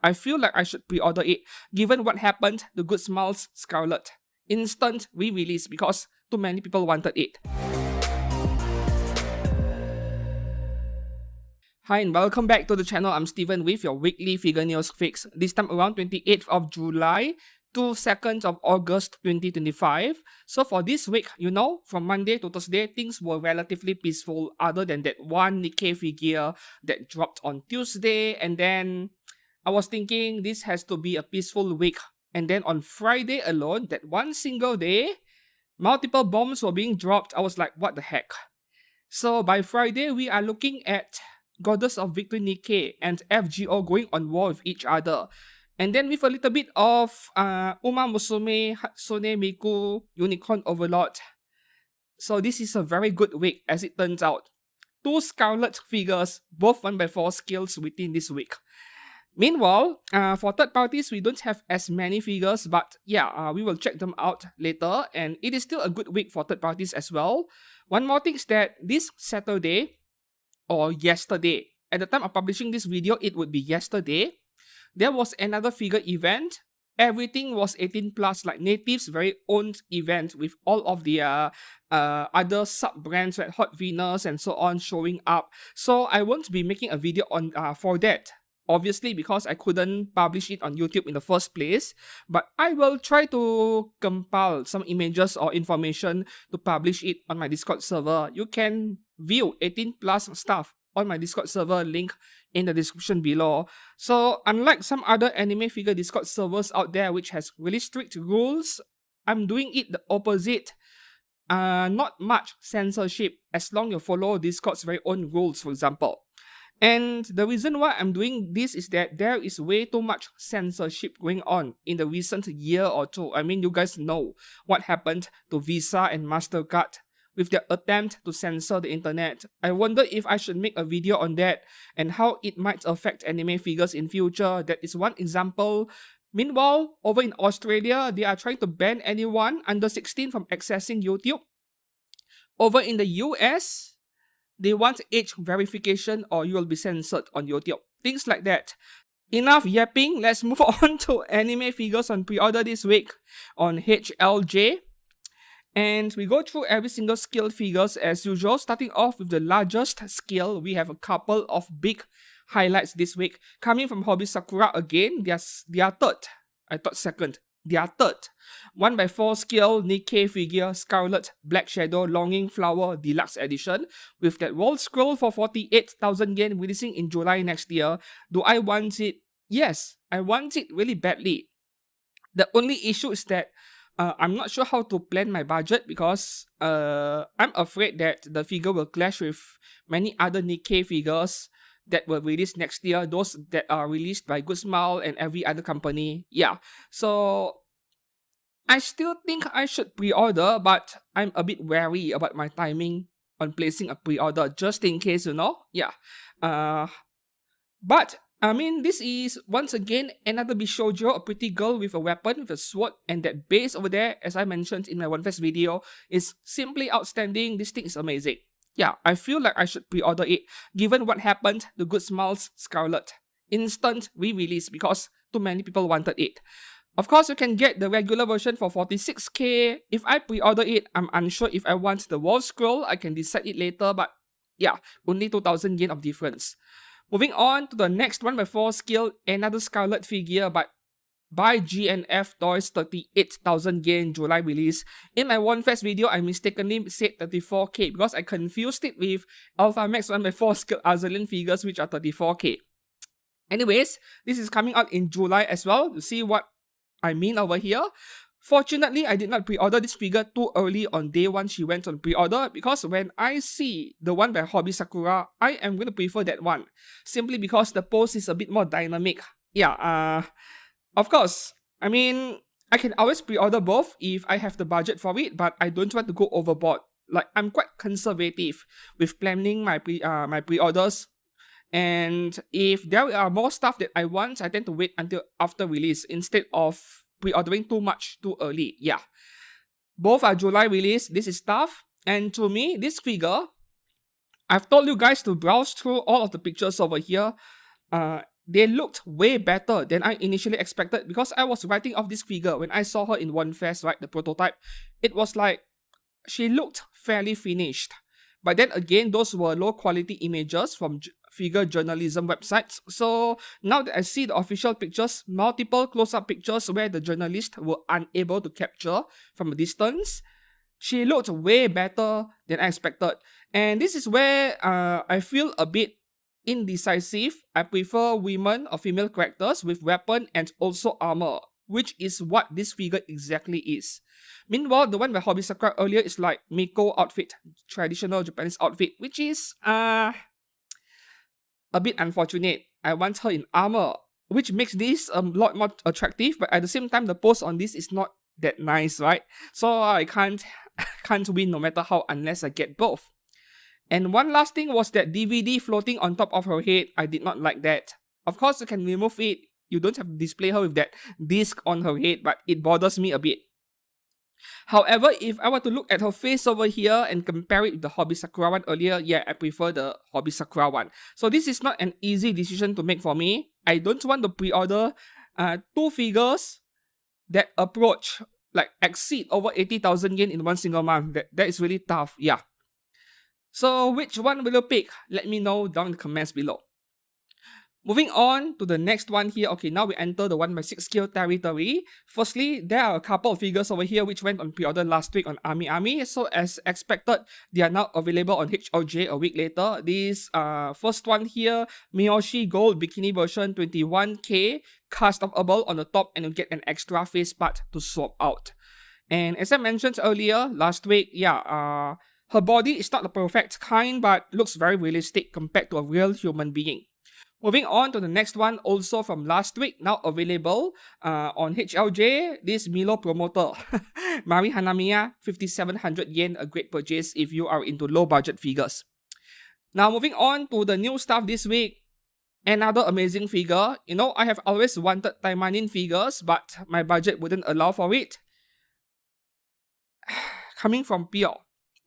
I feel like I should pre-order it, given what happened to Good Smiles Scarlet. Instant re-release because too many people wanted it. Hi and welcome back to the channel. I'm Steven with your weekly figure news fix. This time around 28th of July to 2nd of August 2025. So for this week, from Monday to Thursday, things were relatively peaceful other than that one Nikke figure that dropped on Tuesday. And then I was thinking this has to be a peaceful week. And then on Friday alone, that one single day, multiple bombs were being dropped. I was like, what the heck? So by Friday, we are looking at Goddess of Victory Nikke and FGO going on war with each other. And then with a little bit of Omar Musume, Hatsune Miku, Unicorn Overlord. So this is a very good week as it turns out. 2 Scarlet figures, both 1x4 skills within this week. Meanwhile, for third parties, we don't have as many figures, but yeah, we will check them out later. And it is still a good week for third parties as well. One more thing is that this Saturday, or yesterday, at the time of publishing this video, it would be yesterday, there was another figure event. Everything was 18 plus, like Native's very own event with all of the other sub-brands like Hot Venus and so on showing up. So I won't be making a video on for that, obviously because I couldn't publish it on YouTube in the first place. But I will try to compile some images or information to publish it on my Discord server. You can view 18 plus stuff on my Discord server, link in the description below. So unlike some other anime figure Discord servers out there which has really strict rules, I'm doing it the opposite. Not much censorship as long you follow Discord's very own rules, for example. And the reason why I'm doing this is that there is way too much censorship going on in the recent year or two. I mean, you guys know what happened to Visa and MasterCard with their attempt to censor the internet. I wonder if I should make a video on that and how it might affect anime figures in future. That is one example. Meanwhile, over in Australia, they are trying to ban anyone under 16 from accessing YouTube. Over in the US, they want age verification or you will be censored on YouTube. Things like that. Enough yapping, let's move on to anime figures on pre-order this week on HLJ. And we go through every single skill figures as usual, starting off with the largest skill. We have a couple of big highlights this week. Coming from Hobby Sakura again, they are third. I thought second. They are third. 1x4 skill Nikke figure Scarlet Black Shadow Longing Flower Deluxe Edition with that wall scroll for 48,000 yen releasing in July next year. Do I want it? Yes, I want it really badly. The only issue is that I'm not sure how to plan my budget because I'm afraid that the figure will clash with many other Nikke figures that will release next year, those that are released by Good Smile and every other company. Yeah, so I still think I should pre-order, but I'm a bit wary about my timing on placing a pre-order just in case, Yeah. But I mean, this is once again another Bishoujo, a pretty girl with a weapon, with a sword, and that base over there, as I mentioned in my One Fest video, is simply outstanding. This thing is amazing. Yeah, I feel like I should pre-order it, given what happened to Good Smiles Scarlet. Instant re-release because too many people wanted it. Of course, you can get the regular version for 46k. If I pre-order it, I'm unsure if I want the wall scroll. I can decide it later, but yeah, only 2,000 yen of difference. Moving on to the next 1x4 skill, another Scarlet figure, but by GNF Toys, 38,000 yen July release. In my One Fest video, I mistakenly said 34k because I confused it with Alpha Max 1x4 skill Azur Lane figures which are 34k. Anyways, this is coming out in July as well. You see what I mean over here? Fortunately, I did not pre-order this figure too early on day 1 she went on pre-order because when I see the one by Hobby Sakura, I am going to prefer that one. Simply because the pose is a bit more dynamic. Yeah, of course, I mean, I can always pre-order both if I have the budget for it, but I don't want to go overboard. Like, I'm quite conservative with planning my pre-orders. And if there are more stuff that I want, I tend to wait until after release instead of pre-ordering too much too early. Yeah, both are July release. This is tough, and to me, this figure, I've told you guys to browse through all of the pictures over here. they looked way better than I initially expected, because I was writing off this figure when I saw her in One Fest, right, the prototype. It was like, she looked fairly finished. But then again, those were low quality images from figure journalism websites. So now that I see the official pictures, multiple close-up pictures where the journalists were unable to capture from a distance, she looked way better than I expected. And this is where I feel a bit indecisive. I prefer women or female characters with weapon and also armor, which is what this figure exactly is. Meanwhile, the one by Hobby Sakura earlier is like Miko outfit, traditional Japanese outfit, which is a bit unfortunate. I want her in armor, which makes this a lot more attractive, but at the same time, the pose on this is not that nice, right? So I can't win no matter how unless I get both. And one last thing was that DVD floating on top of her head. I did not like that. Of course, you can remove it. You don't have to display her with that disc on her head, but it bothers me a bit. However, if I were to look at her face over here and compare it with the Hobby Sakura one earlier, yeah, I prefer the Hobby Sakura one. So this is not an easy decision to make for me. I don't want to pre-order two figures that approach, like exceed over 80,000 yen in one single month. That is really tough, yeah. So which one will you pick? Let me know down in the comments below. Moving on to the next one here. Okay, now we enter the 1x6 scale territory. Firstly, there are a couple of figures over here which went on pre-order last week on Ami. So as expected, they are now available on HLJ a week later. This first one here, Miyoshi Gold Bikini version 21k, customable on the top, and you get an extra face part to swap out. And as I mentioned earlier, last week, yeah, her body is not the perfect kind, but looks very realistic compared to a real human being. Moving on to the next one, also from last week, now available on HLJ, this Milo promoter, Mari Hanamiya, 5,700 yen, a great purchase if you are into low budget figures. Now moving on to the new stuff this week, another amazing figure. You know, I have always wanted Taimanin figures, but my budget wouldn't allow for it. Coming from Pure,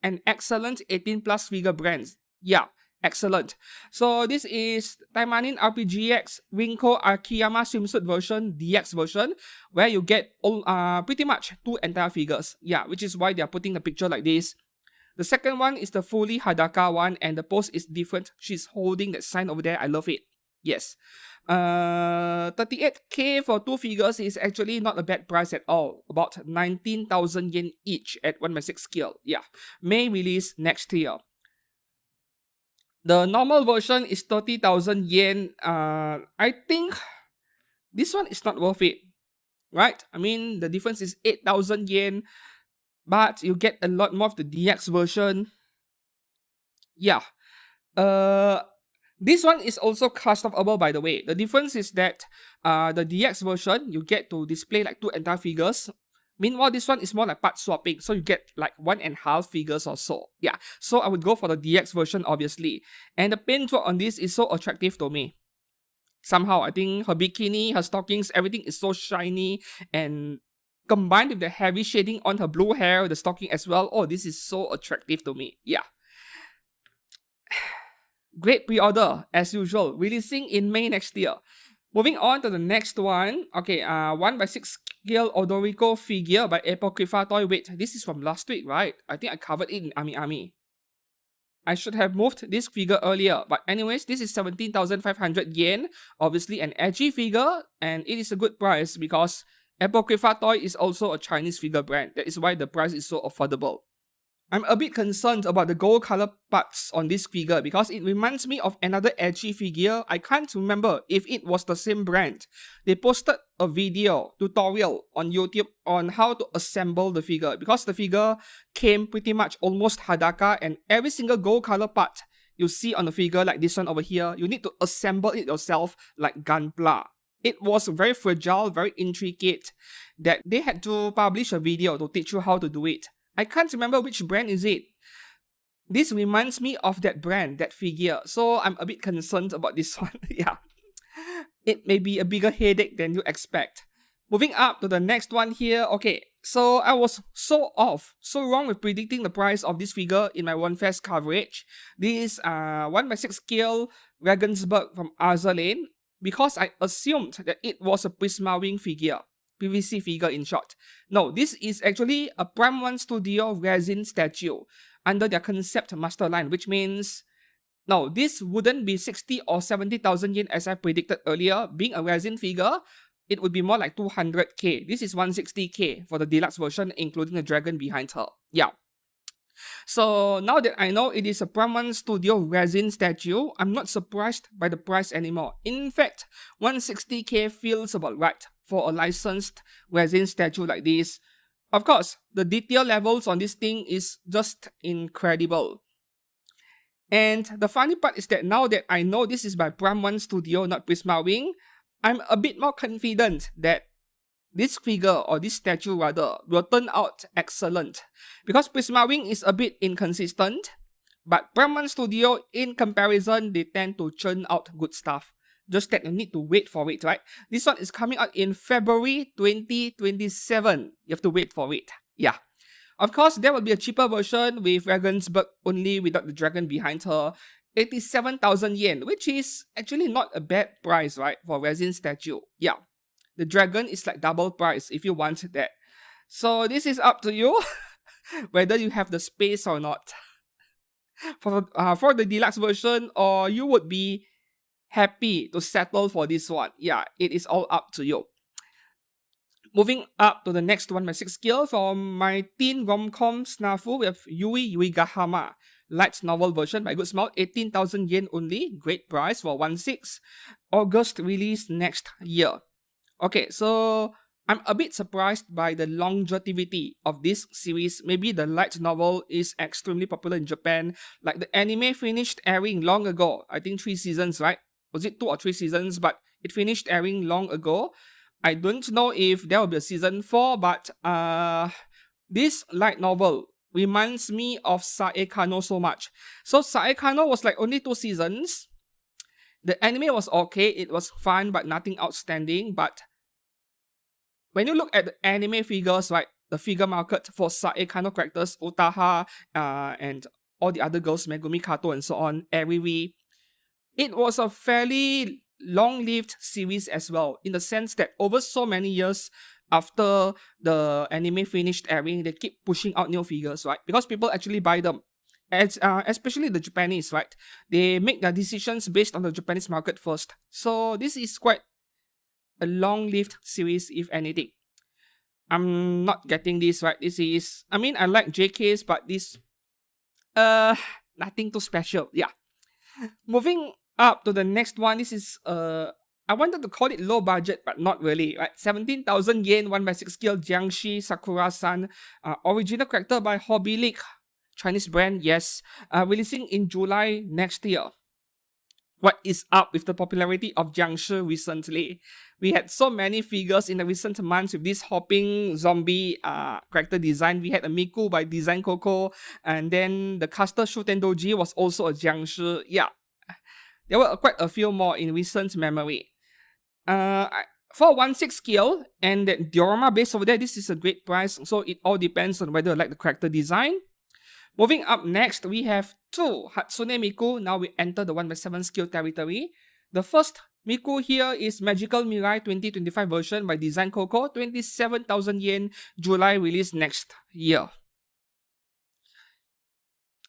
an excellent 18 plus figure brand. Yeah, excellent. So this is Taimanin RPGX Rinko Akiyama swimsuit version, DX version, where you get all, pretty much two entire figures. Yeah, which is why they are putting the picture like this. The second one is the fully Hadaka one, and the pose is different. She's holding that sign over there. I love it. Yes. 38k for two figures is actually not a bad price at all. About 19,000 yen each at 1x6 scale. Yeah. May release next year. The normal version is 30,000 yen. I think this one is not worth it, right? I mean, the difference is 8,000 yen, but you get a lot more of the DX version. Yeah. This one is also customable, by the way. The difference is that the DX version, you get to display like two entire figures. Meanwhile, this one is more like part swapping, so you get like 1.5 figures or so. Yeah, so I would go for the DX version, obviously. And the paintwork on this is so attractive to me. Somehow, I think her bikini, her stockings, everything is so shiny, and combined with the heavy shading on her blue hair, the stocking as well. Oh, this is so attractive to me. Yeah. Great pre-order, as usual, releasing in May next year. Moving on to the next one. Okay, 1x6 scale Odorico figure by Apocrypha Toy. Wait, this is from last week, right? I think I covered it in Ami. I should have moved this figure earlier. But anyways, this is 17,500 yen. Obviously an edgy figure, and it is a good price because Apocrypha Toy is also a Chinese figure brand. That is why the price is so affordable. I'm a bit concerned about the gold color parts on this figure because it reminds me of another edgy figure. I can't remember if it was the same brand. They posted a video tutorial on YouTube on how to assemble the figure because the figure came pretty much almost Hadaka, and every single gold color part you see on the figure like this one over here, you need to assemble it yourself like Gunpla. It was very fragile, very intricate that they had to publish a video to teach you how to do it. I can't remember which brand is it. This reminds me of that brand, that figure. So I'm a bit concerned about this one. Yeah. It may be a bigger headache than you expect. Moving up to the next one here. Okay, so I was so wrong with predicting the price of this figure in my One Fest coverage. This 1x6 scale Regensburg from Azur Lane. because I assumed that it was a Prismawing figure. PVC figure in short. No, this is actually a Prime 1 Studio resin statue under their concept master line, which means no, this wouldn't be 60 or 70,000 yen as I predicted earlier. Being a resin figure, it would be more like 200k. This is 160k for the deluxe version, including the dragon behind her. Yeah. So now that I know it is a Prime 1 Studio resin statue, I'm not surprised by the price anymore. In fact, 160k feels about right for a licensed resin statue like this. Of course, the detail levels on this thing is just incredible. And the funny part is that now that I know this is by Prime 1 Studio, not Prismawing, I'm a bit more confident that this figure, or this statue rather, will turn out excellent. Because Prismawing is a bit inconsistent, but Prime 1 Studio, in comparison, they tend to churn out good stuff. Just that you need to wait for it, right? This one is coming out in February 2027. You have to wait for it. Yeah. Of course, there will be a cheaper version with Regensburg only without the dragon behind her. 87,000 yen, which is actually not a bad price, right? For resin statue. Yeah. The dragon is like double price if you want that. So this is up to you, whether you have the space or not. For the deluxe version, or you would be happy to settle for this one. Yeah, it is all up to you. Moving up to the next one, my 6th skill from my teen rom-com snafu with Yui Ui Gahama. Light novel version by Good Smile, 18,000 yen only. Great price for 1/6. August release next year. Okay, so I'm a bit surprised by the longevity of this series. Maybe the light novel is extremely popular in Japan. Like the anime finished airing long ago. I think 3 seasons, right? Was it 2 or 3 seasons? But it finished airing long ago. I don't know if there will be a season 4, but this light novel reminds me of Saekano so much. So Saekano was like only 2 seasons. The anime was okay, it was fun, but nothing outstanding. But when you look at the anime figures, right, the figure market for Saekano characters, Utaha, and all the other girls, Megumi Kato and so on, Eriwi, it was a fairly long-lived series as well, in the sense that over so many years after the anime finished airing, they keep pushing out new figures, right? Because people actually buy them. Especially the Japanese, right? They make their decisions based on the Japanese market first. So this is quite a long-lived series, if anything. I'm not getting this, right? This is, I mean, I like JKs, but this, nothing too special. Yeah. Moving up to the next one, this is, I wanted to call it low budget, but not really, right? 17,000 yen, 1/6 skill, Jangi Sakura Sun, original character by Hobby League, Chinese brand, yes, releasing in July next year. What is up with the popularity of Jiangshi recently? We had so many figures in the recent months with this hopping zombie character design. We had a Miku by Design Coco, and then the caster Shutendoji was also a Jiangshi. Yeah, there were quite a few more in recent memory. For 1/6 skill and that diorama base over there, this is a great price. So it all depends on whether you like the character design. Moving up next, we have 2 Hatsune Miku. Now we enter the 1/7 skill territory. The first Miku here is Magical Mirai 2025 version by Design Coco, 27,000 yen, July release next year.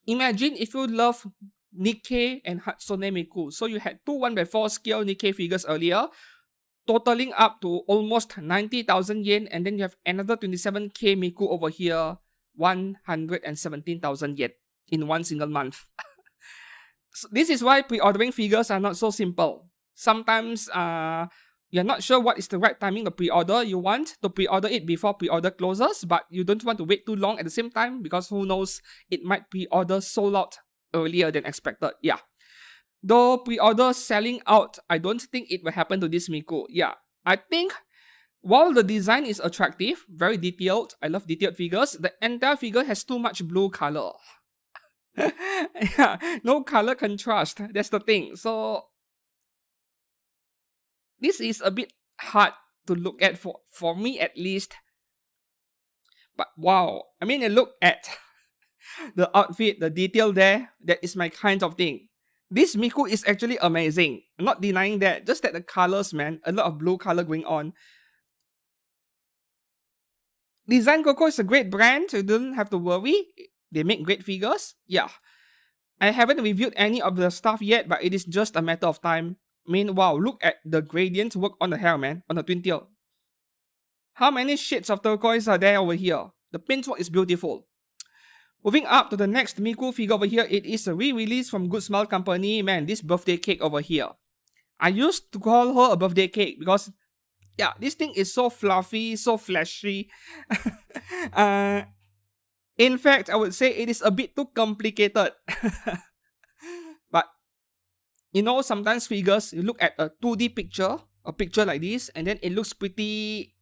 Imagine if you love Nikke and Hatsune Miku. So you had 2 1/4 scale Nikke figures earlier, totaling up to almost 90,000 yen, and then you have another 27k Miku over here, 117,000 yen in one single month. So this is why pre-ordering figures are not so simple. Sometimes you're not sure what is the right timing to pre-order. You want to pre-order it before pre-order closes, but you don't want to wait too long at the same time, because who knows, it might pre-order sold out earlier than expected. Yeah. Though pre-order selling out, I don't think it will happen to this Miku. Yeah. I think while the design is attractive, very detailed, I love detailed figures, the entire figure has too much blue color. Yeah, no color contrast, that's the thing. So this is a bit hard to look at for me at least. But wow, I mean, I look at the outfit, the detail there, that is my kind of thing. This Miku is actually amazing. I'm not denying that. Just that the colors, man, a lot of blue color going on. Design Coco is a great brand, so you don't have to worry. They make great figures. Yeah. I haven't reviewed any of the stuff yet, but it is just a matter of time. I mean, wow, look at the gradient work on the hair, man, on the twin tail. How many shades of turquoise are there over here? The paintwork is beautiful. Moving up to the next Miku figure over here, it is a re-release from Good Smile Company. Man, this birthday cake over here. I used to call her a birthday cake because, yeah, this thing is so fluffy, so flashy. In fact, I would say it is a bit too complicated. But, you know, sometimes figures, you look at a 2D picture, a picture like this, and then it looks pretty,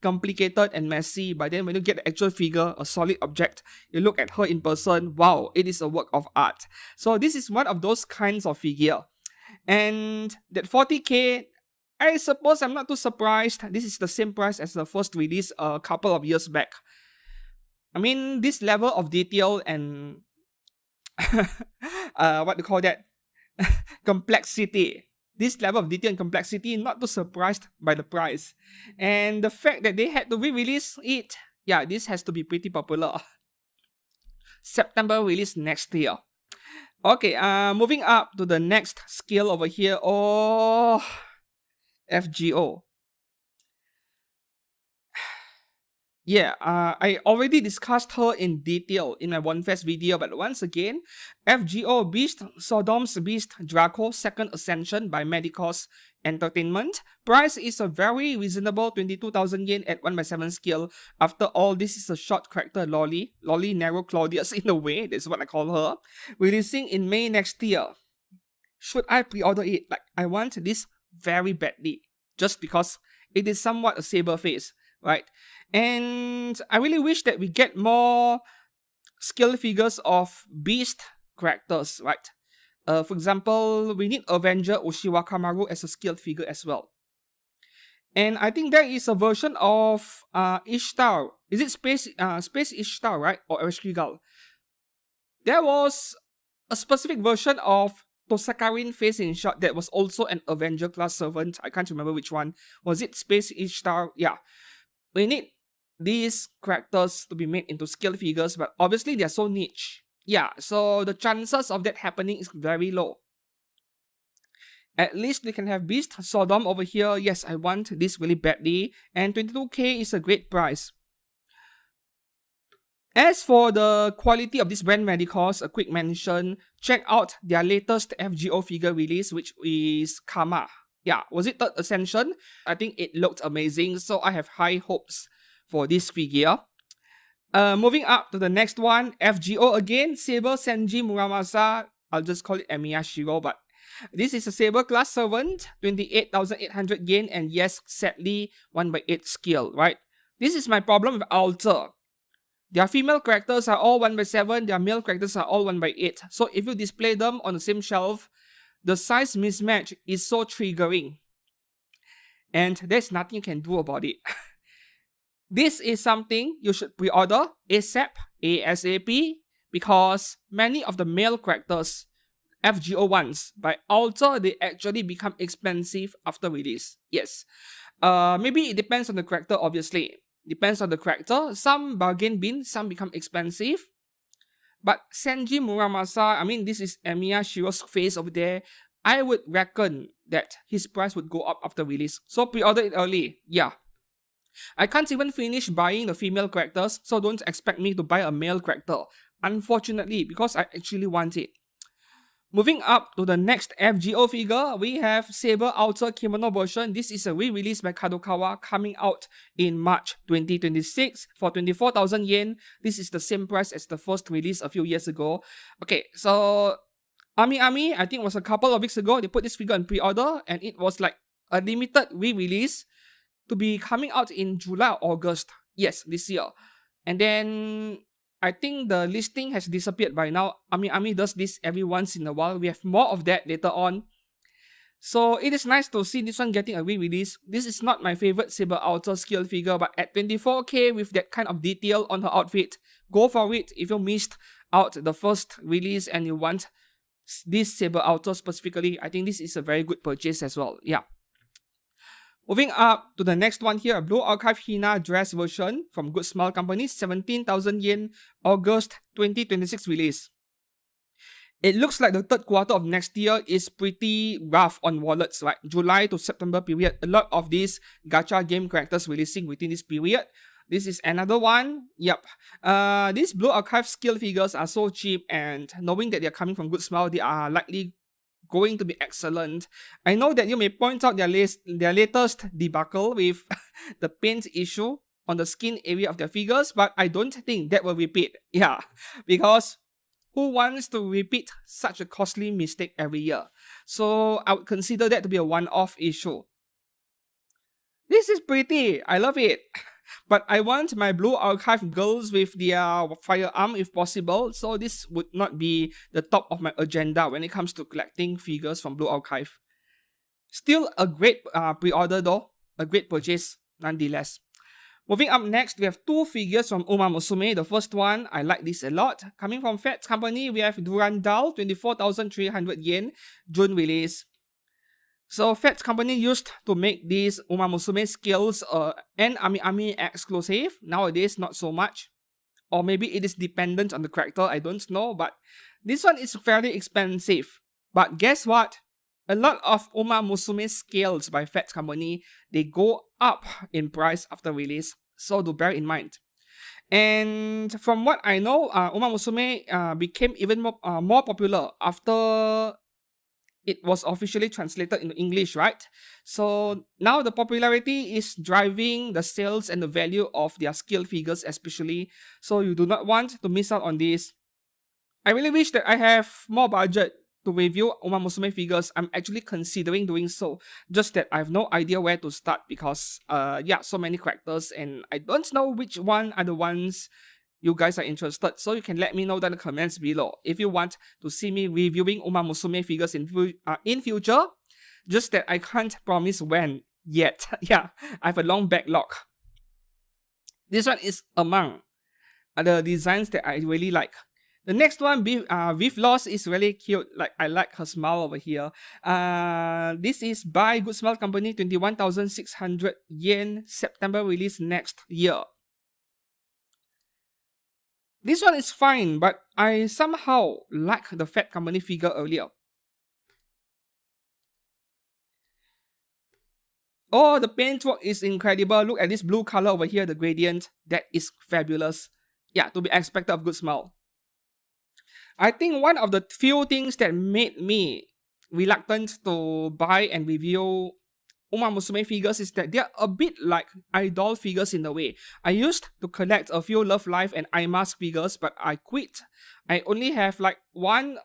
complicated and messy. But then when you get the actual figure, a solid object, you look at her in person, wow, it is a work of art. So this is one of those kinds of figure. And that 40k, I suppose I'm not too surprised. This is the same price as the first release a couple of years back. I mean, this level of detail and what do you call that? Complexity. This level of detail and complexity, not too surprised by the price. And the fact that they had to re-release it, yeah, this has to be pretty popular. September release next year. Okay, moving up to the next scale over here. Oh, FGO. Yeah, I already discussed her in detail in my One Fest video, but once again, FGO Beast, Sodom's Beast Draco 2nd Ascension by Medicos Entertainment. Price is a very reasonable 22,000 yen at 1/7 scale. After all, this is a short character Lolly Narrow Claudius in a way, that's what I call her. Releasing in May next year. Should I pre-order it? Like, I want this very badly, just because it is somewhat a saber face, right? And I really wish that we get more scale figures of Beast characters, right? For example, we need Avenger Oshiwakamaru as a scaled figure as well. And I think there is a version of Ishtar. Is it Space Ishtar, right? Or Ereshkigal? There was a specific version of Tosakarin face in shot that was also an Avenger class servant. I can't remember which one. Was it Space Ishtar? Yeah. We need these characters to be made into scale figures, but obviously they are so niche. Yeah, so the chances of that happening is very low. At least we can have Beast Sodom over here. Yes, I want this really badly. And 22k is a great price. As for the quality of this brand Medicos, a quick mention, check out their latest FGO figure release, which is Kama. Yeah, was it 3rd Ascension? I think it looked amazing, so I have high hopes for this figure. Moving up to the next one, FGO again, Saber Senji Muramasa. I'll just call it Emiya Shiro, but this is a Saber class servant, 28,800 yen, and yes, sadly, 1/8 scale, right? This is my problem with Alter. Their female characters are all 1/7, their male characters are all 1/8. So if you display them on the same shelf, the size mismatch is so triggering. And there's nothing you can do about it. This is something you should pre-order ASAP, because many of the male characters, FGO ones, by Alter, they actually become expensive after release. Yes. Maybe it depends on the character, obviously. Depends on the character. Some bargain bin, some become expensive. But Senji Muramasa, I mean, this is Emiya Shiro's face over there. I would reckon that his price would go up after release. So pre-order it early. Yeah. I can't even finish buying the female characters, so don't expect me to buy a male character. Unfortunately, because I actually want it. Moving up to the next FGO figure, we have Saber Outer Kimono version. This is a re-release by Kadokawa coming out in March 2026 for 24,000 yen. This is the same price as the first release a few years ago. Okay, so Ami, I think it was a couple of weeks ago, they put this figure on pre-order, and it was like a limited re-release to be coming out in July or August. Yes, this year. And then I think the listing has disappeared by now. Ami does this every once in a while. We have more of that later on. So it is nice to see this one getting a re-release. This is not my favorite Saber Outer scale figure, but at 24k with that kind of detail on her outfit, go for it if you missed out the first release and you want this Saber Outer specifically, I think this is a very good purchase as well. Yeah. Moving up to the next one here, Blue Archive Hina dress version from Good Smile Company, 17,000 yen, August 2026 release. It looks like the third quarter of next year is pretty rough on wallets, right? July to September period, a lot of these gacha game characters releasing within this period. This is another one. Yep. These Blue Archive skill figures are so cheap, and knowing that they're coming from Good Smile, they are likely going to be excellent. I know that you may point out their latest debacle with the paint issue on the skin area of their figures, but I don't think that will repeat. Yeah, because who wants to repeat such a costly mistake every year? So I would consider that to be a one-off issue. This is pretty. I love it. But I want my Blue Archive girls with their firearm if possible, so this would not be the top of my agenda when it comes to collecting figures from Blue Archive. Still a great pre-order though, a great purchase nonetheless. Moving up next, we have two figures from Omar Musume. The first one, I like this a lot. Coming from Fats Company, we have Durandal, 24,300 yen, June release. So Fats Company used to make these Omar Musume skills and Ami exclusive. Nowadays, not so much. Or maybe it is dependent on the character, I don't know. But this one is fairly expensive. But guess what? A lot of Omar Musume scales by Fats Company, they go up in price after release. So do bear in mind. And from what I know, Omar Musume became even more popular after it was officially translated into English, right? So now the popularity is driving the sales and the value of their skill figures especially. So you do not want to miss out on this. I really wish that I have more budget to review Omar Musume figures. I'm actually considering doing so. Just that I have no idea where to start because yeah, so many characters and I don't know which one are the ones you guys are interested, so you can let me know down in the comments below if you want to see me reviewing Omar Musume figures in future. Just that I can't promise when yet. Yeah, I have a long backlog. This one is among the designs that I really like. The next one, Viv Loss, is really cute. Like, I like her smile over here. This is by Good Smile Company, 21,600 yen, September release next year. This one is fine, but I somehow like the Fat Company figure earlier. Oh, the paintwork is incredible. Look at this blue color over here, the gradient. That is fabulous. Yeah, to be expected of Good Smile. I think one of the few things that made me reluctant to buy and review Omar Musume figures is that they're a bit like idol figures in a way. I used to collect a few Love Life and iMask figures, but I quit. I only have like one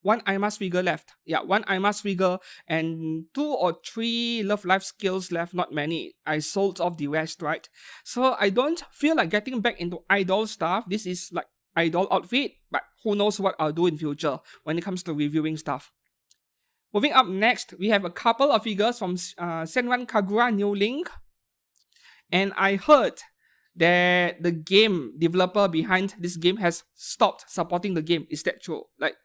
iMask figure left. Yeah, one iMask figure and 2 or 3 Love Life skills left, not many. I sold off the rest, right? So I don't feel like getting back into idol stuff. This is like idol outfit, but who knows what I'll do in future when it comes to reviewing stuff. Moving up next, we have a couple of figures from Senran Kagura New Link. And I heard that the game developer behind this game has stopped supporting the game. Is that true? Like,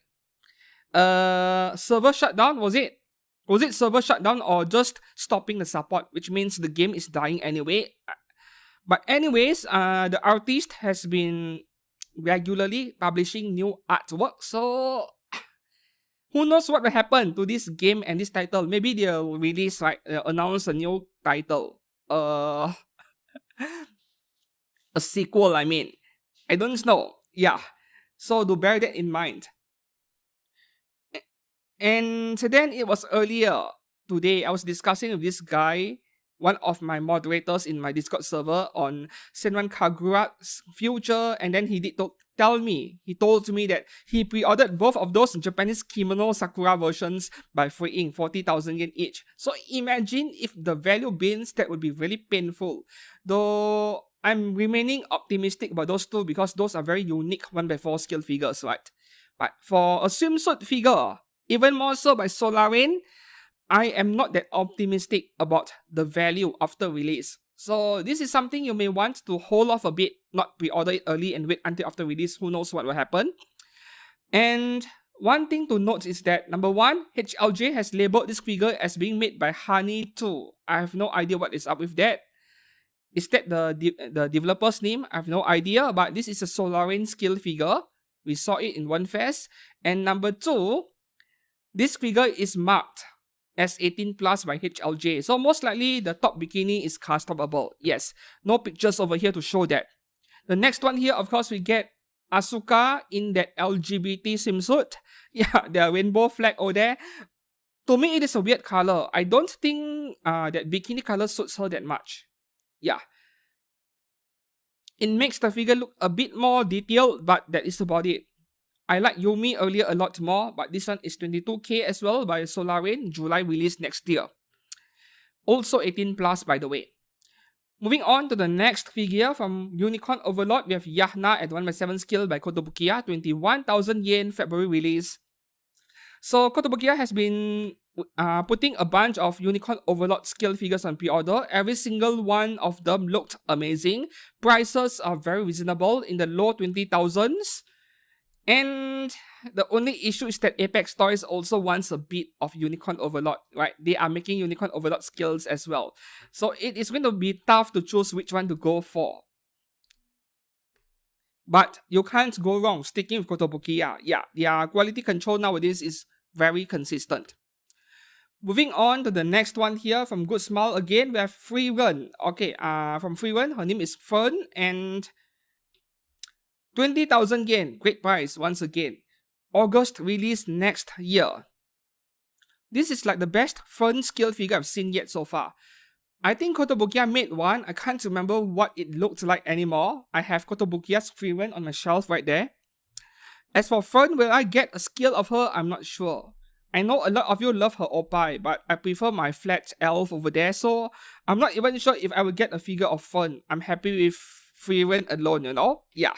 server shutdown, was it? Was it server shutdown or just stopping the support, which means the game is dying anyway? But anyways, the artist has been regularly publishing new artwork, so who knows what will happen to this game and this title. Maybe they'll release, like, announce a new title. A sequel, I mean. I don't know. Yeah. So do bear that in mind. And then it was earlier today, I was discussing with this guy, one of my moderators in my Discord server, on Senran Kagura's future, and then he told me that he pre-ordered both of those Japanese Kimono Sakura versions by freeing 40,000 yen each. So imagine if the value bins, that would be really painful. Though I'm remaining optimistic about those two because those are very unique 1x4 scale figures, right? But for a swimsuit figure, even more so by Solarin, I am not that optimistic about the value after release. So this is something you may want to hold off a bit, not pre-order it early and wait until after release. Who knows what will happen. And One thing to note is that number one, HLJ has labeled this figure as being made by Honey 2. I have no idea what is up with that. Is that the developer's name? I have no idea, but this is a Solarian scale figure. We saw it in one fest. And number two, this figure is marked as 18 plus by HLJ. So most likely the top bikini is customable. Yes, no pictures over here to show that. The next one here, of course, we get Asuka in that LGBT swimsuit. Yeah, the rainbow flag over there. To me, it is a weird color. I don't think that bikini color suits her that much. Yeah. It makes the figure look a bit more detailed, but that is about it. I like Yumi earlier a lot more, but this one is 22k as well by Solarian, July release next year. Also 18 plus, by the way. Moving on to the next figure from Unicorn Overlord, we have Yahna at 1/7 scale by Kotobukiya, 21,000 yen, February release. So Kotobukiya has been putting a bunch of Unicorn Overlord scale figures on pre-order. Every single one of them looked amazing. Prices are very reasonable in the low 20,000s. And the only issue is that Apex Toys also wants a bit of Unicorn Overlord, right? They are making Unicorn Overlord skills as well. So it is going to be tough to choose which one to go for. But you can't go wrong sticking with Kotobukiya. Yeah, their quality control nowadays is very consistent. Moving on to the next one here from Good Smile again, we have Free Run. Okay, from Free Run, her name is Fern and 20,000 yen, great price once again. August release next year. This is like the best Fern scale figure I've seen yet so far. I think Kotobukiya made one. I can't remember what it looked like anymore. I have Kotobukiya's Free Run on my shelf right there. As for Fern, will I get a scale of her? I'm not sure. I know a lot of you love her Opai, but I prefer my flat elf over there, so I'm not even sure if I will get a figure of Fern. I'm happy with Free Run alone, you know? Yeah.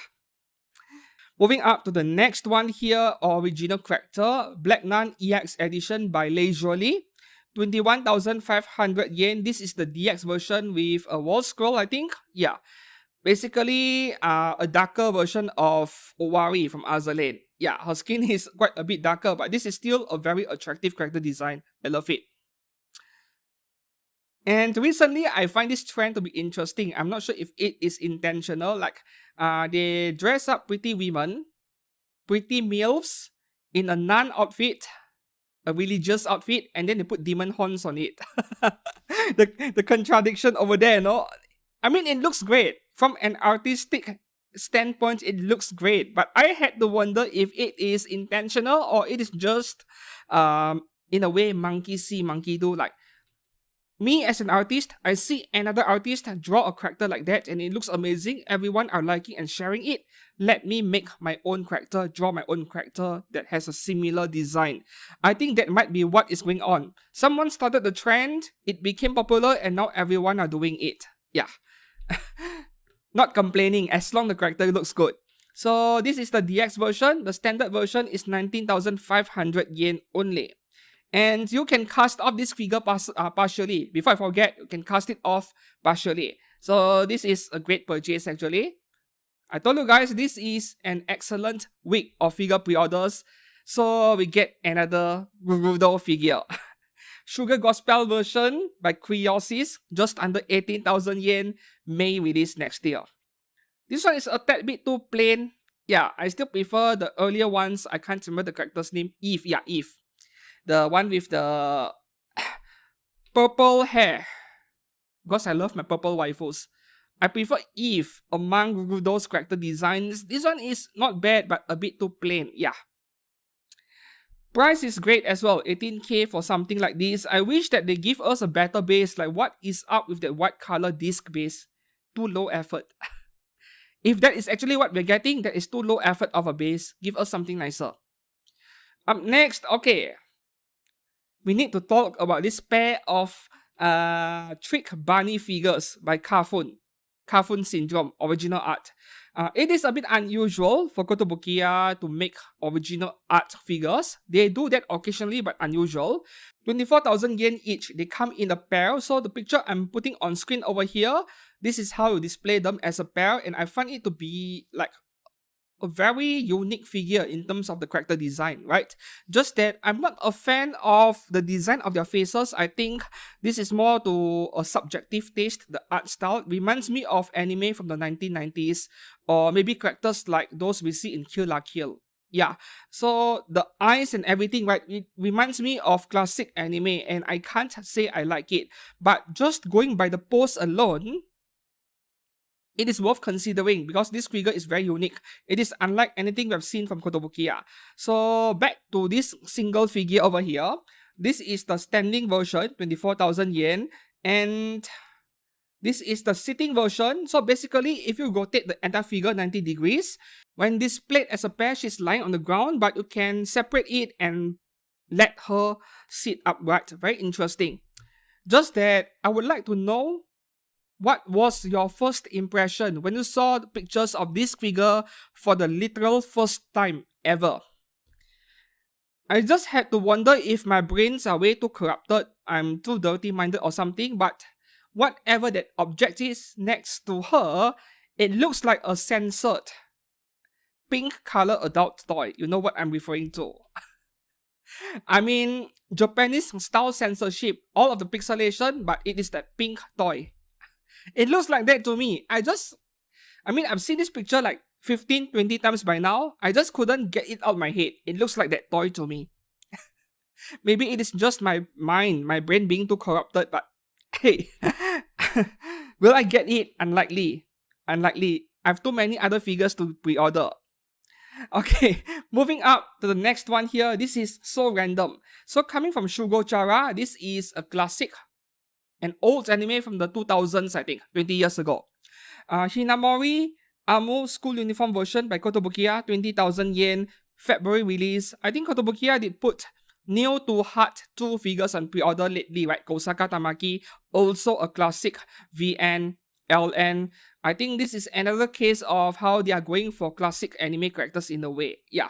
Moving up to the next one here, original character, Black Nun EX edition by Leisurely. 21,500 yen. This is the DX version with a wall scroll, I think. Yeah. Basically, a darker version of Owari from Azur Lane. Yeah, her skin is quite a bit darker, but this is still a very attractive character design. I love it. And recently, I find this trend to be interesting. I'm not sure if it is intentional. Like, they dress up pretty women, pretty MILFs, in a nun outfit, a religious outfit, and then they put demon horns on it. the contradiction over there, no? I mean, it looks great. From an artistic standpoint, it looks great. But I had to wonder if it is intentional or it is just, in a way, monkey see, monkey do. Like, me as an artist, I see another artist draw a character like that and it looks amazing. Everyone are liking and sharing it. Let me make my own character, draw my own character that has a similar design. I think that might be what is going on. Someone started the trend, it became popular, and now everyone are doing it. Yeah. Not complaining as long the character looks good. So this is the DX version. The standard version is 19,500 yen only. And you can cast off this figure partially. Before I forget, you can cast it off partially. So this is a great purchase actually. I told you guys, this is an excellent week of figure pre-orders. So we get another Rudo figure. Sugar Gospel version by Criosis, just under 18,000 yen, May release next year. This one is a tad bit too plain. Yeah, I still prefer the earlier ones. I can't remember the character's name. Eve, yeah, Eve. The one with the purple hair. Because I love my purple waifus. I prefer Eve among Rudo's character designs. This one is not bad, but a bit too plain. Yeah. Price is great as well. 18k for something like this. I wish that they give us a better base. Like, what is up with that white color disc base? Too low effort. If that is actually what we're getting, that is too low effort of a base. Give us something nicer. Up next, okay. We need to talk about this pair of Trick Bunny figures by Kafun. Kafun Syndrome, original art. It is a bit unusual for Kotobukiya to make original art figures. They do that occasionally, but unusual. 24,000 yen each. They come in a pair. So the picture I'm putting on screen over here, this is how you display them as a pair. And I find it to be like a very unique figure in terms of the character design, right? Just that I'm not a fan of the design of their faces. I think this is more to a subjective taste. The art style reminds me of anime from the 1990s, or maybe characters like those we see in Kill la Kill. Yeah, so the eyes and everything, right? It reminds me of classic anime, and I can't say I like it. But just going by the pose alone, it is worth considering because this figure is very unique. It is unlike anything we've seen from Kotobukiya. So back to this single figure over here. This is the standing version, 24,000 yen. And this is the sitting version. So basically, if you rotate the entire figure 90 degrees, when displayed as a pair, she's lying on the ground, but you can separate it and let her sit upright. Very interesting. Just that I would like to know, what was your first impression when you saw the pictures of this figure for the literal first time ever? I just had to wonder if my brains are way too corrupted, I'm too dirty-minded or something, but whatever that object is next to her, it looks like a censored pink color adult toy. You know what I'm referring to. I mean, Japanese style censorship, all of the pixelation, but it is that pink toy. It looks like that to me. I've seen this picture like 15, 20 times by now. I just couldn't get it out of my head. It looks like that toy to me. Maybe it is just my mind, my brain being too corrupted, but hey, will I get it? Unlikely. Unlikely. I have too many other figures to pre-order. Okay, moving up to the next one here. This is so random. So coming from Shugochara, this is a classic, an old anime from the 2000s, I think, 20 years ago. Shinamorei Amu school uniform version by Kotobukiya, 20,000 yen, February release. I think Kotobukiya did put new to heart 2 figures on pre-order lately, right? Kosaka Tamaki, also a classic VN, LN. I think this is another case of how they are going for classic anime characters in a way. Yeah.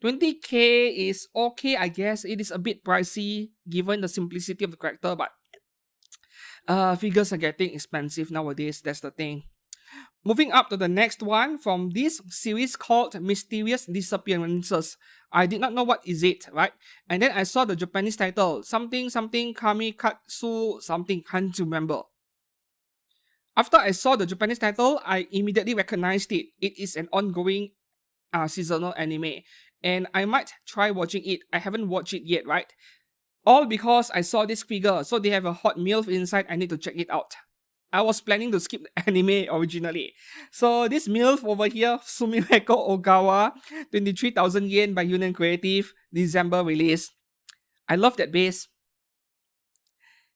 20k is okay, I guess. It is a bit pricey given the simplicity of the character, but figures are getting expensive nowadays, that's the thing. Moving up to the next one from this series called Mysterious Disappearances. I did not know what is it, right? And then I saw the Japanese title, something Kamikatsu something, can't remember. After I saw the Japanese title, I immediately recognized it. It is an ongoing seasonal anime, and I might try watching it. I haven't watched it yet, right? All because I saw this figure, so they have a hot MILF inside. I need to check it out. I was planning to skip the anime originally. So this MILF over here, Sumimeko Ogawa, 23,000 yen by Union Creative, December release. I love that base.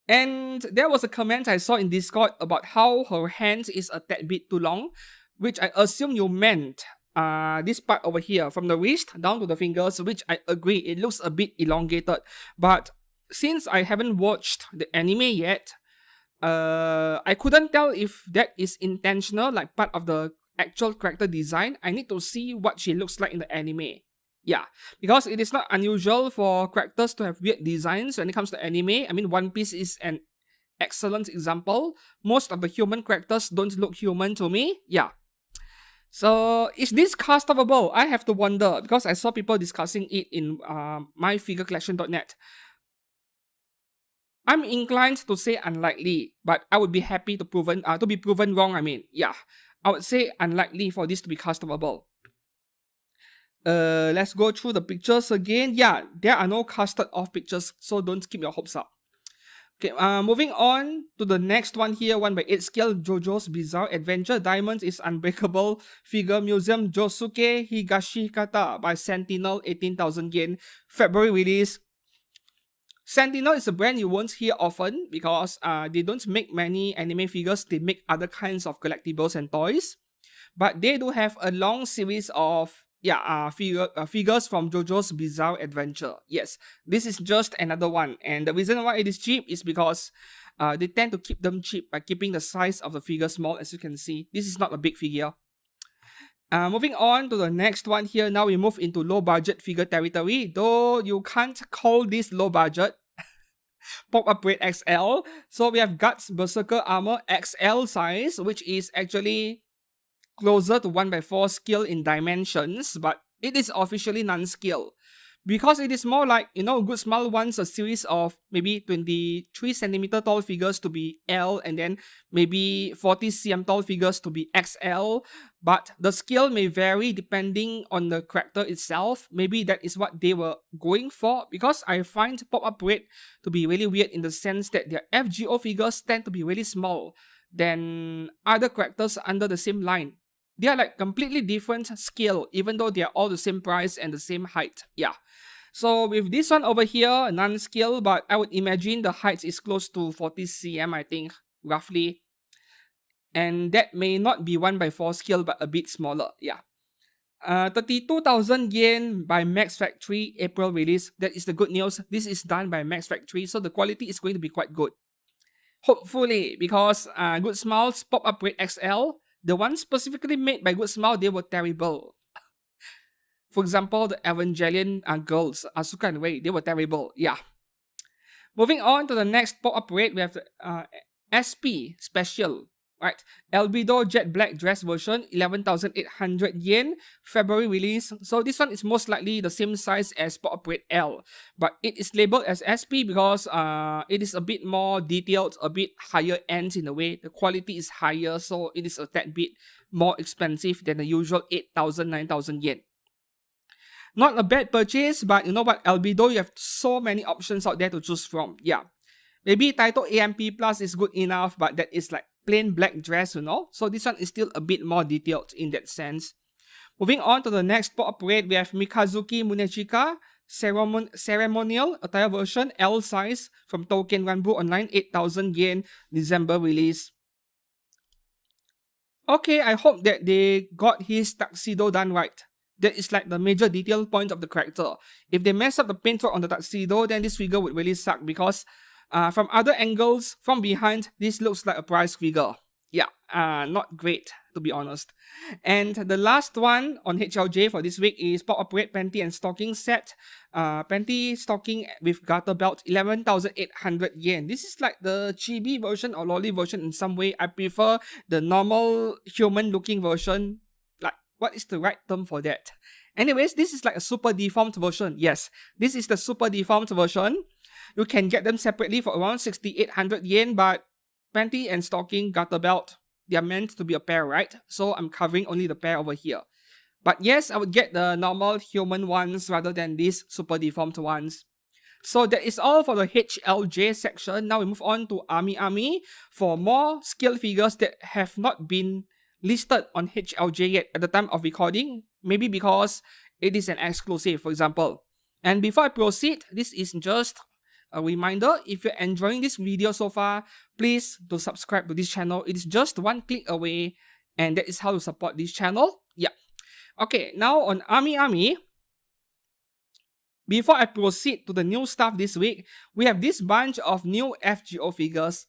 And there was a comment I saw in Discord about how her hands is a tad bit too long, which I assume you meant this part over here, from the wrist down to the fingers, which I agree, it looks a bit elongated. But since I haven't watched the anime yet, I couldn't tell if that is intentional, like part of the actual character design. I need to see what she looks like in the anime. Yeah, because it is not unusual for characters to have weird designs when it comes to anime. I mean, One Piece is an excellent example. Most of the human characters don't look human to me. Yeah. So, is this customable? I have to wonder, because I saw people discussing it in myfigurecollection.net. I'm inclined to say unlikely, but I would be happy to be proven wrong. I mean, yeah, I would say unlikely for this to be customable. Let's go through the pictures again. Yeah, there are no casted off pictures, so don't keep your hopes up. Okay, moving on to the next one here, 1/8 scale Jojos Bizarre Adventure Diamonds is Unbreakable Figure Museum Josuke Higashikata by Sentinel, 18,000 yen, February release. Sentinel is a brand you won't hear often because they don't make many anime figures, they make other kinds of collectibles and toys. But they do have a long series of figures from JoJo's Bizarre Adventure. Yes, this is just another one. And the reason why it is cheap is because they tend to keep them cheap by keeping the size of the figure small, as you can see. This is not a big figure. Moving on to the next one here, now we move into low budget figure territory, though you can't call this low budget. Pop-up Braid XL. So we have Guts Berserker Armor XL size, which is actually closer to 1/4 scale in dimensions, but it is officially non-scale. Because it is more like, Good Smile wants a series of maybe 23 centimeter tall figures to be L, and then maybe 40 cm tall figures to be XL, but the scale may vary depending on the character itself. Maybe that is what they were going for, because I find Pop-Up Parade to be really weird in the sense that their FGO figures tend to be really small than other characters under the same line. They are like completely different scale, even though they are all the same price and the same height. Yeah. So with this one over here, non-scale, but I would imagine the height is close to 40 cm, I think, roughly. And that may not be 1/4 scale, but a bit smaller. Yeah. 32,000 yen by Max Factory, April release. That is the good news. This is done by Max Factory, so the quality is going to be quite good. Hopefully, because Good Smile's Pop-Up Parade XL, the ones specifically made by Good Smile, they were terrible. For example, the Evangelion girls, Asuka and Rei, they were terrible. Yeah. Moving on to the next Pop-Up Parade, we have the SP Special. Right, Elbido Jet Black Dress version, 11,800 yen, February release. So this one is most likely the same size as Pop-Up Parade L, but it is labeled as SP because it is a bit more detailed, a bit higher end in a way. The quality is higher, so it is a tad bit more expensive than the usual 8,000, 9,000 yen. Not a bad purchase, but you know what, Elbido, you have so many options out there to choose from. Yeah, maybe Taito AMP Plus is good enough, but that is like plain black dress, So this one is still a bit more detailed in that sense. Moving on to the next Pop-Up Parade, we have Mikazuki Munechika Ceremonial Attire version, L size, from Token Ranbu Online, 8,000 yen, December release. Okay, I hope that they got his tuxedo done right. That is like the major detail point of the character. If they mess up the paintwork on the tuxedo, then this figure would really suck, because from other angles, from behind, this looks like a prize figure. Yeah, not great, to be honest. And the last one on HLJ for this week is Pop-Up Parade Panty and Stocking set. Panty Stocking with garter belt, 11,800 yen. This is like the chibi version or lolly version in some way. I prefer the normal human-looking version. Like, what is the right term for that? Anyways, this is like a super deformed version. Yes, this is the super deformed version. You can get them separately for around 6,800 yen, but Panty and Stocking garter belt, they are meant to be a pair, right? So I'm covering only the pair over here. But yes, I would get the normal human ones rather than these super deformed ones. So that is all for the HLJ section. Now we move on to Ami for more scale figures that have not been listed on HLJ yet at the time of recording. Maybe because it is an exclusive, for example. And before I proceed, this is just a reminder, if you're enjoying this video so far, please do subscribe to this channel. It is just one click away, and that is how to support this channel. Yeah. Okay, now on Ami, before I proceed to the new stuff this week, we have this bunch of new FGO figures,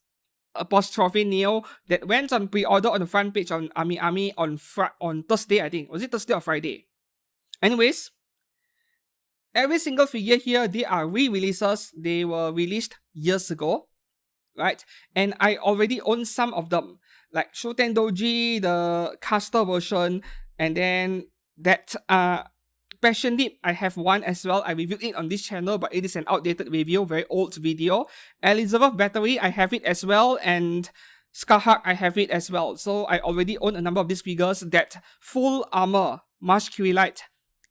apostrophe Neo, that went on pre-order on the front page on Ami on Thursday, I think. Was it Thursday or Friday? Anyways, every single figure here, they are re-releases. They were released years ago, right? And I already own some of them, like Shuten Doji, the caster version, and then that Passion Deep, I have one as well. I reviewed it on this channel, but it is an outdated review, very old video. Elizabeth Battery, I have it as well, and Scarhawk, I have it as well. So I already own a number of these figures. That full armor, Marsh Kirillite,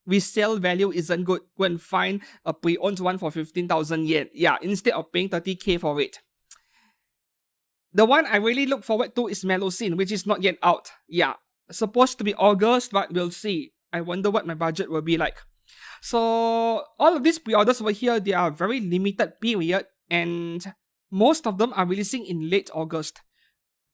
resale value isn't good. Go and find a pre-owned one for 15,000 yen. Yeah, instead of paying 30k for it. The one I really look forward to is Melusine, which is not yet out. Yeah, supposed to be August, but we'll see. I wonder what my budget will be like. So all of these pre-orders over here, they are very limited period, and most of them are releasing in late August.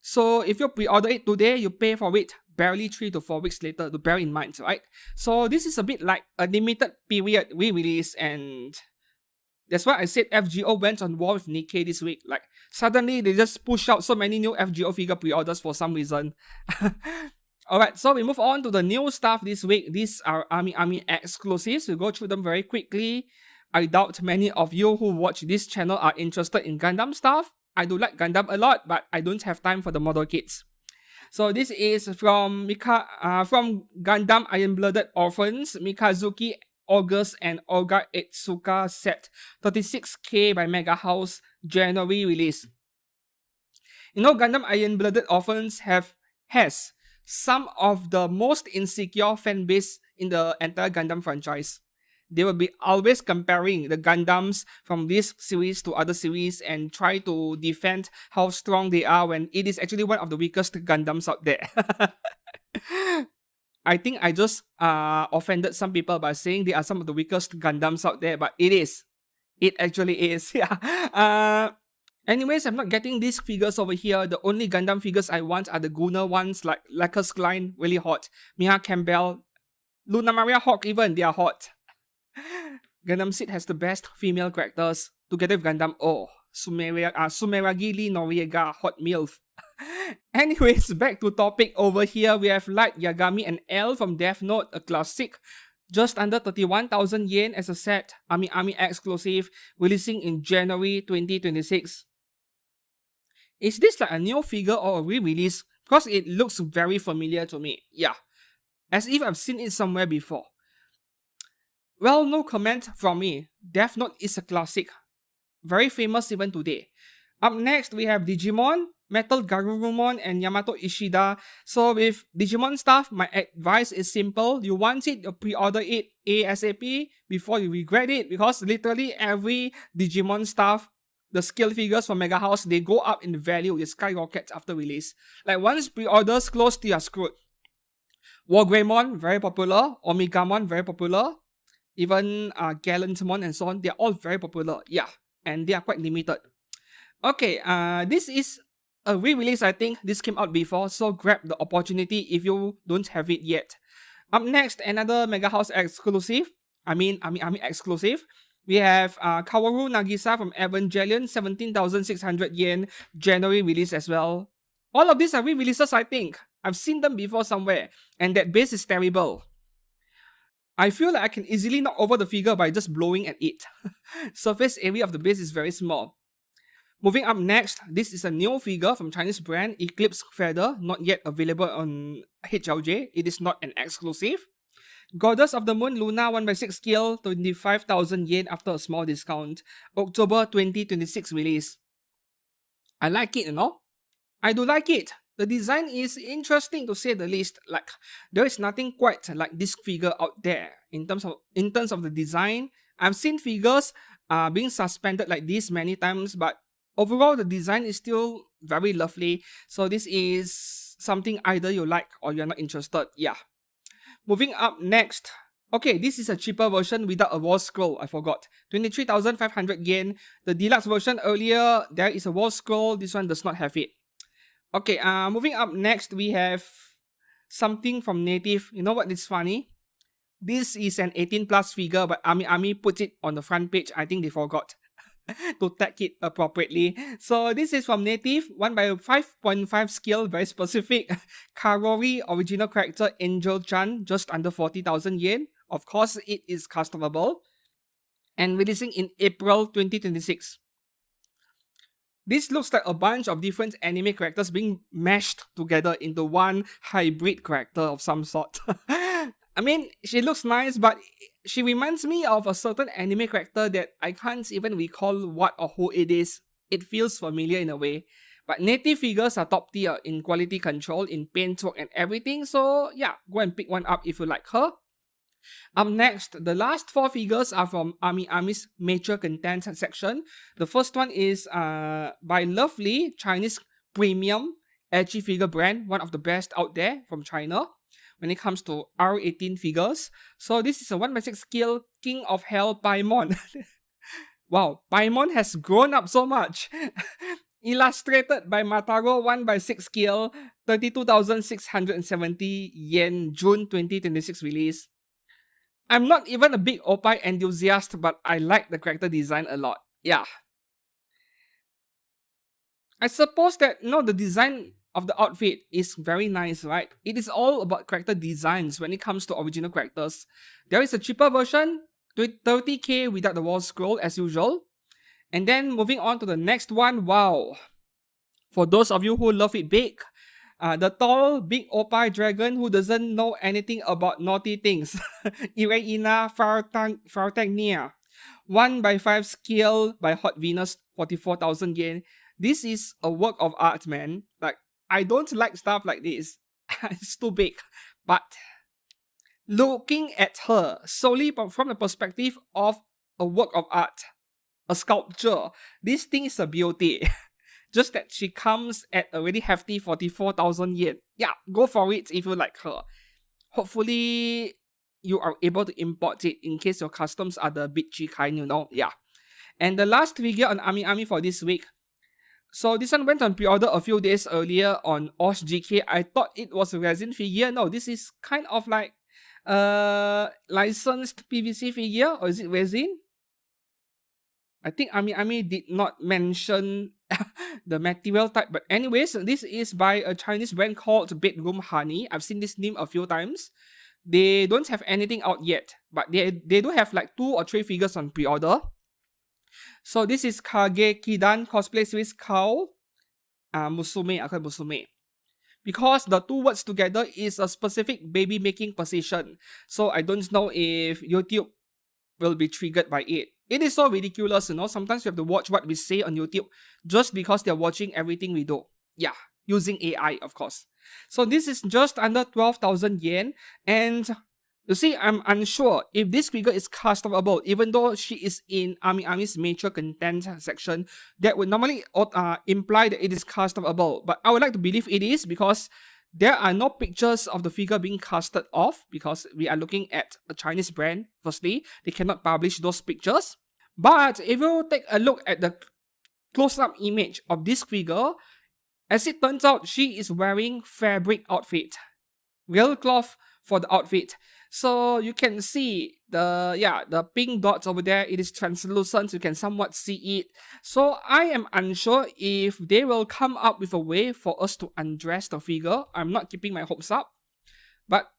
So if you pre-order it today, you pay for it barely 3 to 4 weeks later, to bear in mind, right? So this is a bit like a limited period re-release, and that's why I said FGO went on war with Nikke this week. Like, suddenly they just push out so many new FGO figure pre-orders for some reason. Alright, so we move on to the new stuff this week. These are Ami exclusives. We'll go through them very quickly. I doubt many of you who watch this channel are interested in Gundam stuff. I do like Gundam a lot, but I don't have time for the model kits. So this is from from Gundam Iron-Blooded Orphans, Mikazuki, August, and Olga Etsuka set 36K by Mega House, January release. You know, Gundam Iron-Blooded Orphans has some of the most insecure fan base in the entire Gundam franchise. They will be always comparing the Gundams from this series to other series and try to defend how strong they are when it is actually one of the weakest Gundams out there. I think I just offended some people by saying they are some of the weakest Gundams out there, but it is. It actually is. Yeah. Anyways, I'm not getting these figures over here. The only Gundam figures I want are the Gunner ones, like Lacus Klein, really hot. Mia Campbell, Luna Maria Hawk even, they are hot. Gundam Seed has the best female characters, together with Gundam Sumeragi Lee Noriega, hot MILF. Anyways, back to topic over here. We have Light Yagami and L from Death Note, a classic. Just under 31,000 yen as a set, Ami exclusive, releasing in January 2026. Is this like a new figure or a re-release? Because it looks very familiar to me. Yeah, as if I've seen it somewhere before. Well, no comment from me. Death Note is a classic. Very famous even today. Up next, we have Digimon, Metal Garurumon, and Yamato Ishida. So with Digimon stuff, my advice is simple. You want it, you pre-order it ASAP before you regret it. Because literally every Digimon stuff, the scale figures from Mega House, they go up in value. They skyrocket after release. Like once pre-orders close, you are screwed. Wargreymon, very popular. Omegamon, very popular. Even Gallantmon and so on, they are all very popular. Yeah, and they are quite limited. Okay, this is a re-release, I think. This came out before, so grab the opportunity if you don't have it yet. Up next, another Mega House exclusive. Ami exclusive. We have Kawaru Nagisa from Evangelion, 17,600 yen, January release as well. All of these are re-releases, I think. I've seen them before somewhere, and that base is terrible. I feel like I can easily knock over the figure by just blowing at it. Surface area of the base is very small. Moving up next, this is a new figure from Chinese brand Eclipse Feather, not yet available on HLJ. It is not an exclusive. Goddess of the Moon Luna 1/6 scale, 25,000 yen after a small discount. October 2026 release. I like it, you know? I do like it. The design is interesting to say the least. Like, there is nothing quite like this figure out there in terms of the design. I've seen figures being suspended like this many times, but overall the design is still very lovely. So this is something either you like or you're not interested. Yeah. Moving up next. Okay, this is a cheaper version without a wall scroll. I forgot. 23,500 yen. The deluxe version earlier, there is a wall scroll. This one does not have it. Okay, moving up next, we have something from Native. You know what is funny? This is an 18 plus figure, but Ami put it on the front page. I think they forgot to tag it appropriately. So this is from Native, 1/5.5 scale, very specific. Karori, original character Angel-chan, just under 40,000 yen. Of course, it is customable. And releasing in April 2026. This looks like a bunch of different anime characters being mashed together into one hybrid character of some sort. I mean, she looks nice, but she reminds me of a certain anime character that I can't even recall what or who it is. It feels familiar in a way. But Native figures are top tier in quality control, in paintwork and everything, so yeah, go and pick one up if you like her. Up next, the last 4 figures are from Ami's mature content section. The first one is by Lovely, Chinese premium edgy figure brand, one of the best out there from China when it comes to R18 figures. So this is a 1/6 scale King of Hell Paimon. Wow, Paimon has grown up so much. Illustrated by Mataro 1/6 scale, 32,670 yen, June 2026 release. I'm not even a big Opai enthusiast, but I like the character design a lot. Yeah. I suppose that, the design of the outfit is very nice, right? It is all about character designs when it comes to original characters. There is a cheaper version, 30k without the wall scroll as usual. And then moving on to the next one, wow. For those of you who love it big, The tall, big Opai Dragon who doesn't know anything about naughty things. Ireina Fartagnia. 1/5 skill by Hot Venus, 44,000 yen. This is a work of art, man. Like, I don't like stuff like this. It's too big. But looking at her solely from the perspective of a work of art, a sculpture, this thing is a beauty. Just that she comes at a really hefty 44,000 yen. Yeah, go for it if you like her. Hopefully, you are able to import it in case your customs are the bitchy kind, you know. Yeah. And the last figure on Ami for this week. So this one went on pre-order a few days earlier on OSGK. I thought it was a resin figure. No, this is kind of like licensed PVC figure, or is it resin? I think Ami did not mention the material type, but anyways, this is by a Chinese brand called Bedroom Honey. I've seen this name a few times. They don't have anything out yet, but they do have like 2 or 3 figures on pre-order. So this is Kage Kidan cosplay series Kao Musume, I call it Musume. Because the 2 words together is a specific baby making position. So I don't know if YouTube will be triggered by it. It is so ridiculous, you know. Sometimes you have to watch what we say on YouTube just because they're watching everything we do. Yeah, using AI, of course. So this is just under 12,000 yen. And you see, I'm unsure if this figure is customable, even though she is in Ami's mature content section. That would normally imply that it is customable. But I would like to believe it is, because there are no pictures of the figure being casted off, because we are looking at a Chinese brand. Firstly, they cannot publish those pictures. But if you take a look at the close-up image of this figure, as it turns out, she is wearing fabric outfit. Real cloth for the outfit. So you can see the pink dots over there. It is translucent, so you can somewhat see it. So I am unsure if they will come up with a way for us to undress the figure. I'm not keeping my hopes up. But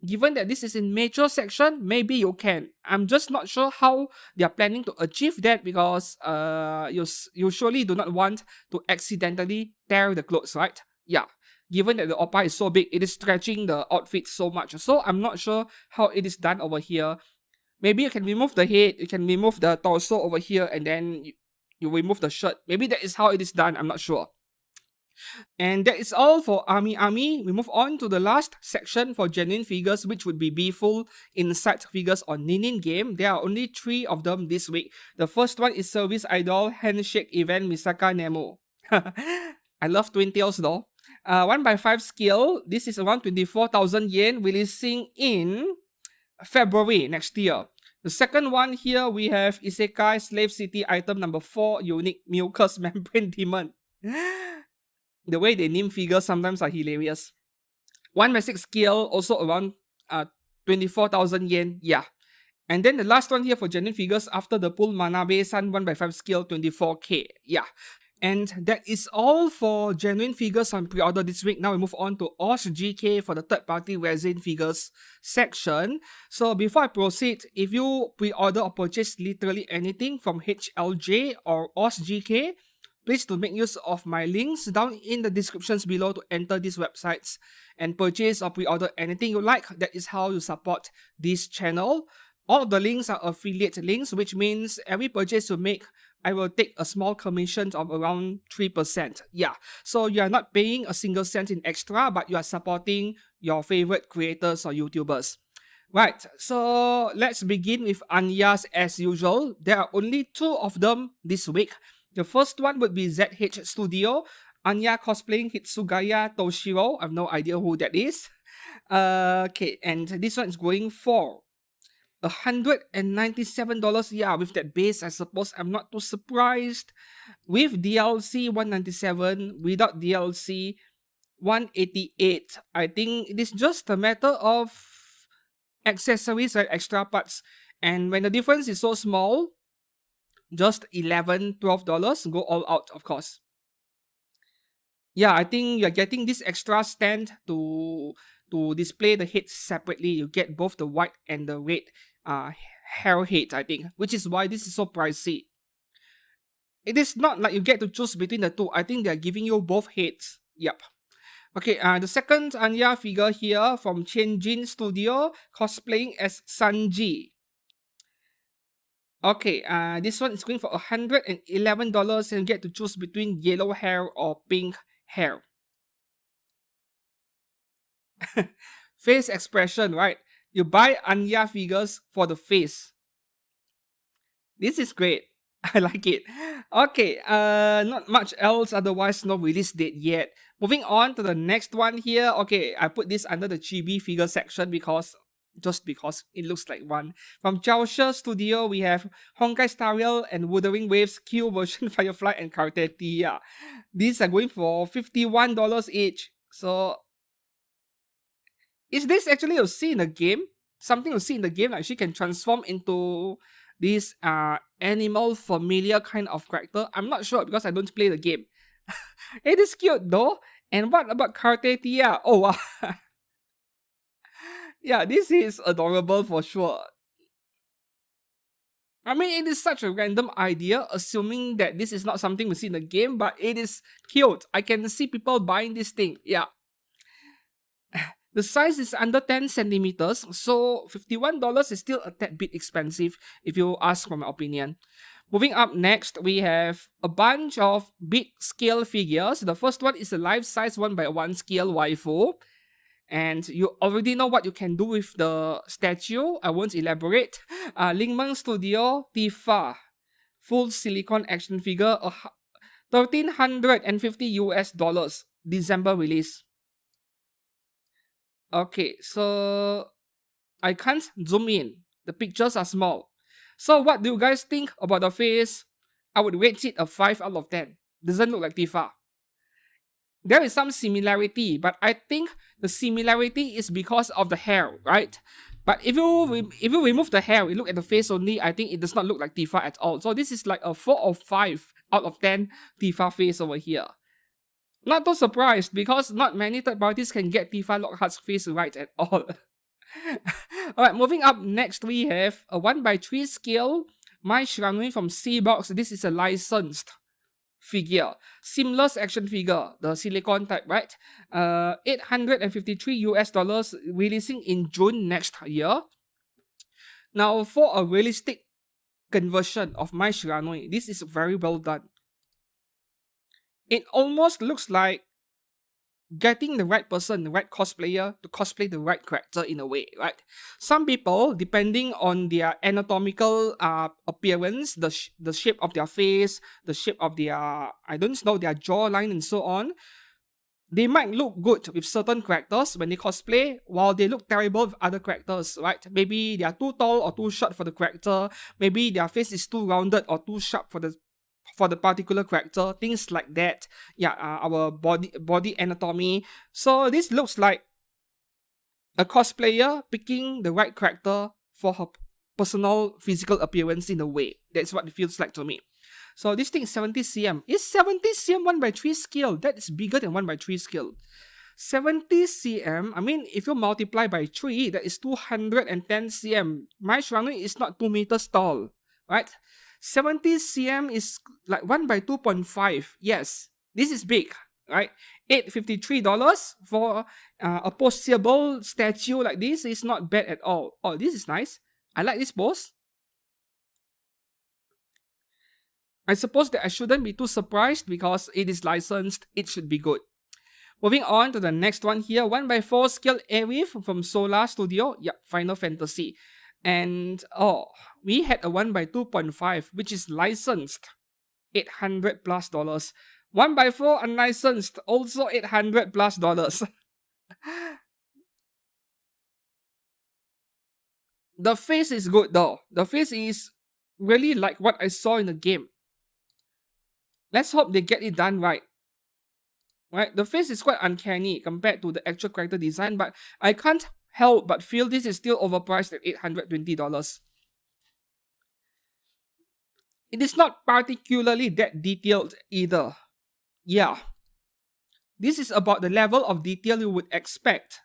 given that this is in mature section, maybe you can. I'm just not sure how they are planning to achieve that, because you surely do not want to accidentally tear the clothes, right? Yeah. Given that the Opai is so big, it is stretching the outfit so much. So I'm not sure how it is done over here. Maybe you can remove the head, you can remove the torso over here, and then you remove the shirt. Maybe that is how it is done, I'm not sure. And that is all for Ami. We move on to the last section for genuine figures, which would be B-Full Inside figures on Ninin Game. There are only 3 of them this week. The first one is Service Idol Handshake Event Misaka Nemo. I love Twin Tails though. 1/5 skill. This is around 24,000 yen, releasing in February next year. The second one here, we have Isekai Slave City item number 4, Unique Mucus Membrane Demon. The way they name figures sometimes are hilarious. 1/6 skill, also around 24,000 yen. Yeah. And then the last one here for genuine figures after the pull, Manabe-san 1/5 skill, 24k. Yeah. And that is all for genuine figures on pre-order this week. Now we move on to OSGK for the third-party resin figures section. So before I proceed, if you pre-order or purchase literally anything from HLJ or OSGK, please do make use of my links down in the descriptions below to enter these websites and purchase or pre-order anything you like. That is how you support this channel. All of the links are affiliate links, which means every purchase you make, I will take a small commission of around 3%. Yeah, so you are not paying a single cent in extra, but you are supporting your favorite creators or YouTubers. Right, so let's begin with Anya's as usual. There are only 2 of them this week. The first one would be ZH Studio. Anya cosplaying Hitsugaya Toshiro. I have no idea who that is. Okay, and this one is going for $197. Yeah, with that base, I suppose I'm not too surprised. With DLC, $197. Without DLC, $188. I think it is just a matter of accessories and extra parts. And when the difference is so small, just $11, $12, go all out, of course. Yeah, I think you're getting this extra stand to display the heads separately. You get both the white and the red hair head, I think, which is why this is so pricey. It is not like you get to choose between the 2. I think they're giving you both heads. Yep. Okay, the second Anya figure here from Genshin Studio, cosplaying as Sanji. Okay, this one is going for $111 and you get to choose between yellow hair or pink hair. Face expression, right? You buy Anya figures for the face. This is great. I like it. Okay, not much else, otherwise no release date yet. Moving on to the next one here. Okay, I put this under the chibi figure section because it looks like one. From Jojos Studio, we have Honkai Star Rail and Wuthering Waves Q version Firefly and Kartetia. These are going for $51 each. So, is this actually a scene in the game? Something to see in the game, like she can transform into this animal familiar kind of character. I'm not sure because I don't play the game. It is cute though. And what about Kartetia? Oh wow. Yeah, this is adorable for sure. I mean, it is such a random idea, assuming that this is not something we see in the game, but it is cute. I can see people buying this thing. Yeah. The size is under 10 centimeters, so $51 is still a tad bit expensive if you ask for my opinion. Moving up next, we have a bunch of big scale figures. The first one is a life-size 1x1 scale waifu. And you already know what you can do with the statue. I won't elaborate. Lingman Studio Tifa full silicone action figure, $1,350 December release. Okay, so I can't zoom in. The pictures are small. So what do you guys think about the face? I would rate it a 5 out of 10. Doesn't look like Tifa. There is some similarity, but I think the similarity is because of the hair, right? But if you remove the hair, you look at the face only, I think it does not look like Tifa at all. So this is like a 4 or 5 out of 10 Tifa face over here. Not too surprised because not many third parties can get Tifa Lockhart's face right at all. Alright, moving up next we have a 1x3 scale Mai Shiranui from C-Box. This is a licensed figure. Seamless action figure, the silicone type, right? $853 releasing in June next year. Now, for a realistic conversion of Mai Shiranui, this is very well done. It almost looks like getting the right person, the right cosplayer to cosplay the right character in a way, right? Some people, depending on their anatomical appearance, the shape of their face, the shape of their, I don't know, their jawline and so on, they might look good with certain characters when they cosplay, while they look terrible with other characters, right? Maybe they are too tall or too short for the character, maybe their face is too rounded or too sharp for the particular character, things like that. Yeah, our body anatomy. So this looks like a cosplayer picking the right character for her personal physical appearance in a way. That's what it feels like to me. So this thing is 70 cm. Is 70 cm 1x3 scale? That is bigger than 1x3 scale. 70 cm, I mean, if you multiply by 3, that is 210 cm. Mai Shiranui is not 2 meters tall, right? 70 cm is like 1x2.5. Yes, this is big, right? $853 for a poseable statue like this is not bad at all. Oh, this is nice. I like this pose. I suppose that I shouldn't be too surprised because it is licensed, it should be good. Moving on to the next one here, 1x4 scale Aerith from Solar Studio. Yep, Final Fantasy. And oh, we had a 1x2.5, which is licensed, $800 plus. 1x4 unlicensed, also $800 plus. The face is good though. The face is really like what I saw in the game. Let's hope they get it done right. Right, the face is quite uncanny compared to the actual character design, but I can't help but feel this is still overpriced at $820. It is not particularly that detailed either. Yeah, this is about the level of detail you would expect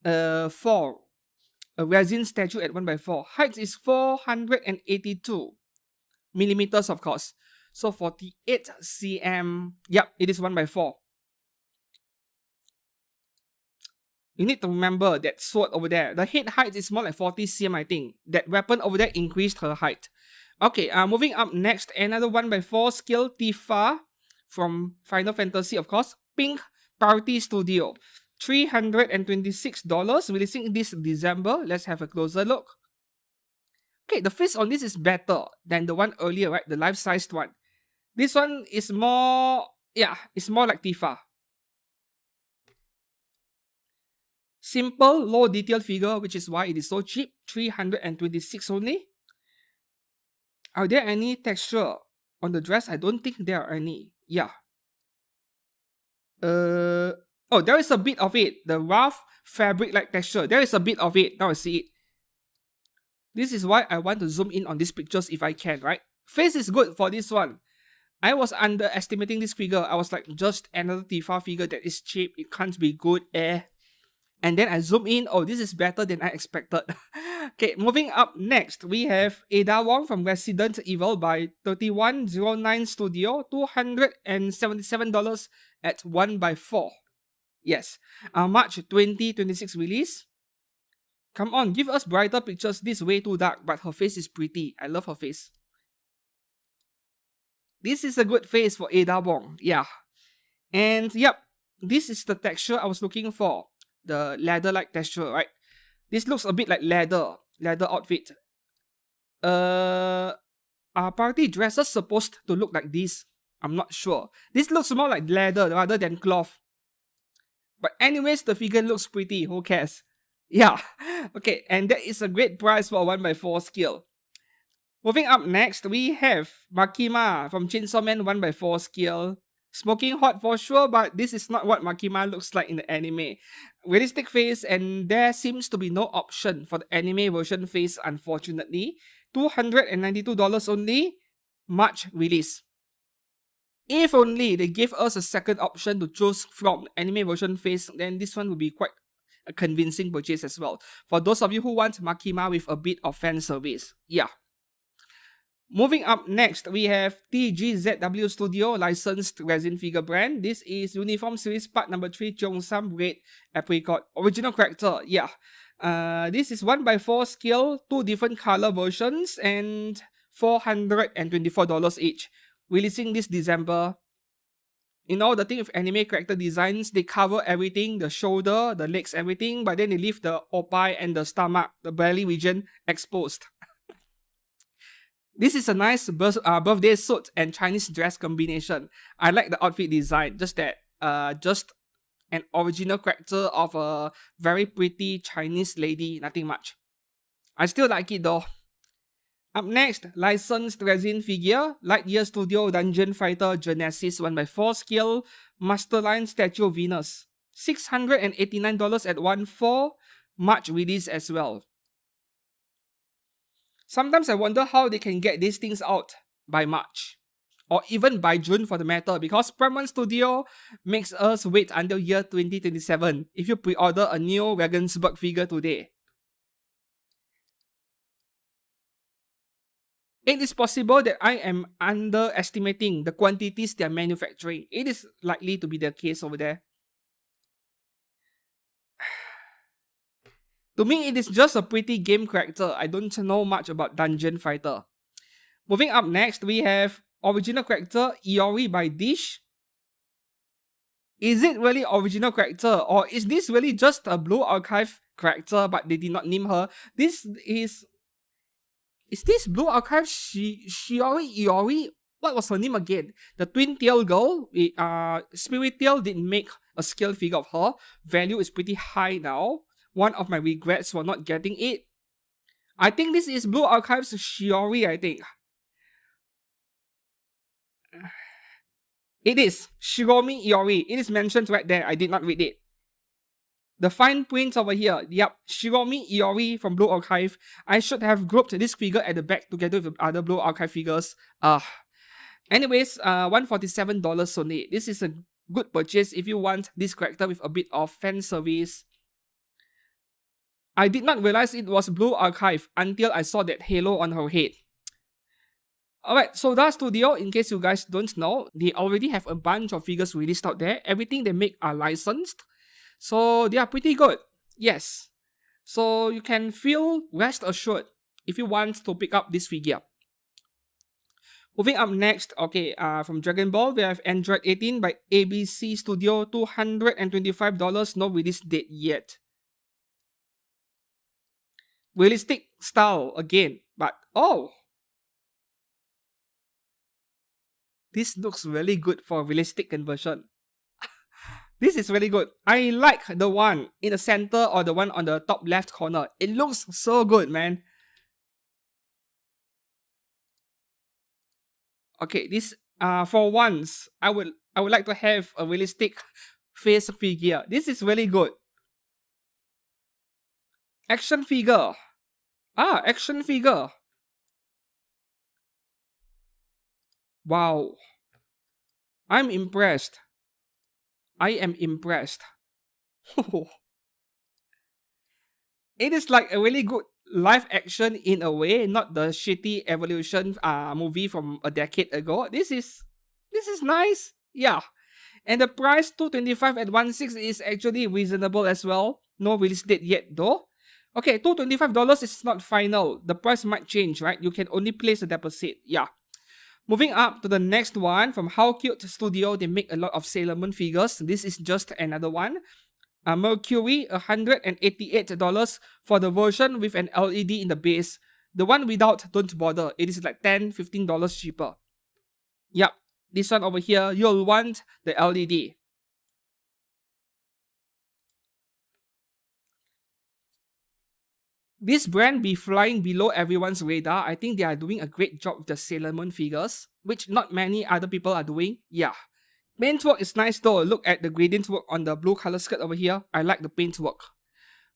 for a resin statue at 1x4. Height is 482 millimeters, of course. So 48 cm. Yep, it is 1x4. You need to remember that sword over there. The head height is more like 40 cm, I think. That weapon over there increased her height. Okay, moving up next, another 1x4 skill Tifa from Final Fantasy, of course. Pink Panty Studio. $326, releasing this December. Let's have a closer look. Okay, the face on this is better than the one earlier, right? The life-sized one. This one is more, it's more like Tifa. Simple, low detail figure, which is why it is so cheap. $326 only. Are there any texture on the dress? I don't think there are any. Yeah. Oh, there is a bit of it. The rough fabric-like texture. There is a bit of it. Now I see it. This is why I want to zoom in on these pictures if I can, right? Face is good for this one. I was underestimating this figure. I was like, just another Tifa figure that is cheap. It can't be good. And then I zoom in. Oh, this is better than I expected. Okay, moving up next, we have Ada Wong from Resident Evil by 3109 Studio. $277 at 1x4. Yes. March 2026 release. Come on, give us brighter pictures. This is way too dark, but her face is pretty. I love her face. This is a good face for Ada Wong. Yeah. And yep, this is the texture I was looking for. The leather-like texture, right? This looks a bit like leather outfit. Are party dresses supposed to look like this? I'm not sure. This looks more like leather rather than cloth. But anyways, the figure looks pretty. Who cares? Yeah. Okay, and that is a great price for a 1x4 skill. Moving up next, we have Makima from Chainsaw Man 1x4 skill. Smoking hot for sure, but this is not what Makima looks like in the anime. Realistic face, and there seems to be no option for the anime version face, unfortunately. $292 only, March release. If only they gave us a second option to choose from the anime version face, then this one would be quite a convincing purchase as well. For those of you who want Makima with a bit of fan service. Yeah. Moving up next, we have TGZW Studio licensed resin figure brand. This is Uniform Series Part number 3 Cheongsam Red Apricot. Original character, yeah. This is 1x4 scale, 2 different color versions, and $424 each. Releasing this December. You know, the thing with anime character designs, they cover everything, the shoulder, the legs, everything, but then they leave the opai and the stomach, the belly region, exposed. This is a nice birthday suit and Chinese dress combination. I like the outfit design. Just that, just an original character of a very pretty Chinese lady. Nothing much. I still like it though. Up next, licensed resin figure. Lightyear Studio Dungeon Fighter Genesis 1x4 scale. Masterline Statue of Venus. $689 at 1.4. March release as well. Sometimes I wonder how they can get these things out by March. Or even by June for the matter, because Paramount Studio makes us wait until year 2027 if you pre-order a new Regensburg figure today. It is possible that I am underestimating the quantities they are manufacturing. It is likely to be the case over there. To me, it is just a pretty game character. I don't know much about Dungeon Fighter. Moving up next, we have original character Iori by Dish. Is it really original character, or is this really just a Blue Archive character but they did not name her? This is this Blue Archive Shiori Iori? What was her name again? The twin tail girl. Spirit Tail did make a scale figure of her. Value is pretty high now. One of my regrets for not getting it. I think this is Blue Archive's Shiori, I think. It is Shiromi Iori. It is mentioned right there. I did not read it. The fine print over here. Yep, Shiromi Iori from Blue Archive. I should have grouped this figure at the back together with the other Blue Archive figures. Anyways, $147 only. This is a good purchase if you want this character with a bit of fan service. I did not realize it was Blue Archive until I saw that halo on her head. Alright, so that studio, in case you guys don't know, they already have a bunch of figures released out there. Everything they make are licensed. So they are pretty good. Yes. So you can feel rest assured if you want to pick up this figure. Moving up next, okay, from Dragon Ball, we have Android 18 by ABC Studio, $225, no release date yet. Realistic style again, but oh, this looks really good for realistic conversion. This is really good. I like the one in the center or the one on the top left corner. It looks so good, man. Okay, this for once I would like to have a realistic face figure. This is really good. Action figure. Action figure. Wow. I'm impressed. I am impressed. It is like a really good live action in a way, not the shitty Evolution movie from a decade ago. This is nice. Yeah. And the price $225 at 1/6 is actually reasonable as well. No release date yet though. Okay, $225 is not final. The price might change, right? You can only place a deposit. Yeah. Moving up to the next one from How Cute Studio. They make a lot of Sailor Moon figures. This is just another one. Mercury, $188 for the version with an LED in the base. The one without, don't bother. It is like $10-15 cheaper. Yep, this one over here, you'll want the LED. This brand be flying below everyone's radar. I think they are doing a great job with the Sailor Moon figures, which not many other people are doing. Yeah. Paintwork is nice though. Look at the gradient work on the blue color skirt over here. I like the paintwork.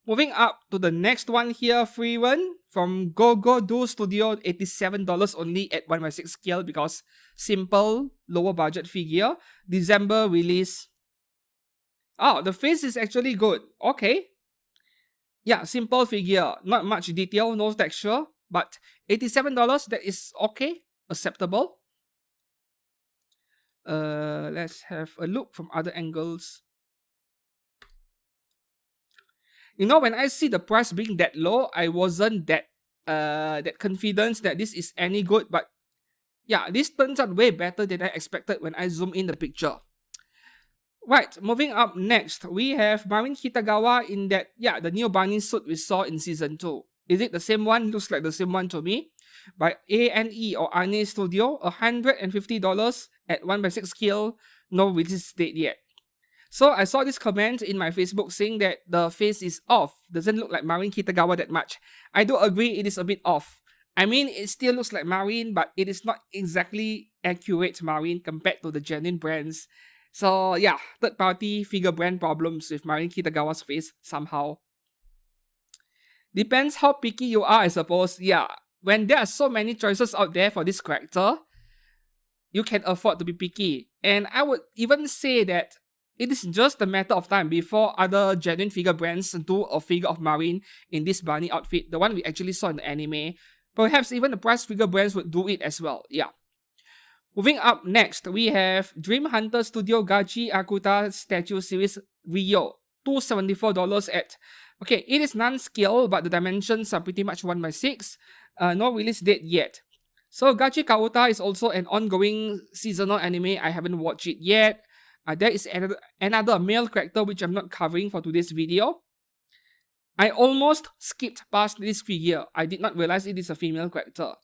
Moving up to the next one here, free one from Go Do Studio, $87 only at 1/6 scale because simple, lower budget figure. December release. Oh, the face is actually good. Okay. Yeah, simple figure. Not much detail, no texture, but $87, that is okay, acceptable. Let's have a look from other angles. You know, when I see the price being that low, I wasn't that confident that this is any good, but yeah, this turns out way better than I expected when I zoom in the picture. Right, moving up next, we have Marin Kitagawa in that, the new bunny suit we saw in season 2. Is it the same one? Looks like the same one to me. By ANE or ANE Studio, $150 at 1/6 scale, no release date yet. So I saw this comment in my Facebook saying that the face is off, doesn't look like Marin Kitagawa that much. I do agree it is a bit off. I mean, it still looks like Marin, but it is not exactly accurate Marin compared to the genuine brands. So yeah, third party figure brand problems with Marin Kitagawa's face somehow. Depends how picky you are, I suppose. Yeah, when there are so many choices out there for this character, you can afford to be picky. And I would even say that it is just a matter of time before other genuine figure brands do a figure of Marin in this bunny outfit, the one we actually saw in the anime. Perhaps even the price figure brands would do it as well. Yeah. Moving up next, we have Dream Hunter Studio Gachi Akuta Statue Series Rio. $274 at... Okay, it is non-scale, but the dimensions are pretty much 1/6. No release date yet. So Gachi Kauta is also an ongoing seasonal anime. I haven't watched it yet. There is another male character which I'm not covering for today's video. I almost skipped past this figure. I did not realize it is a female character.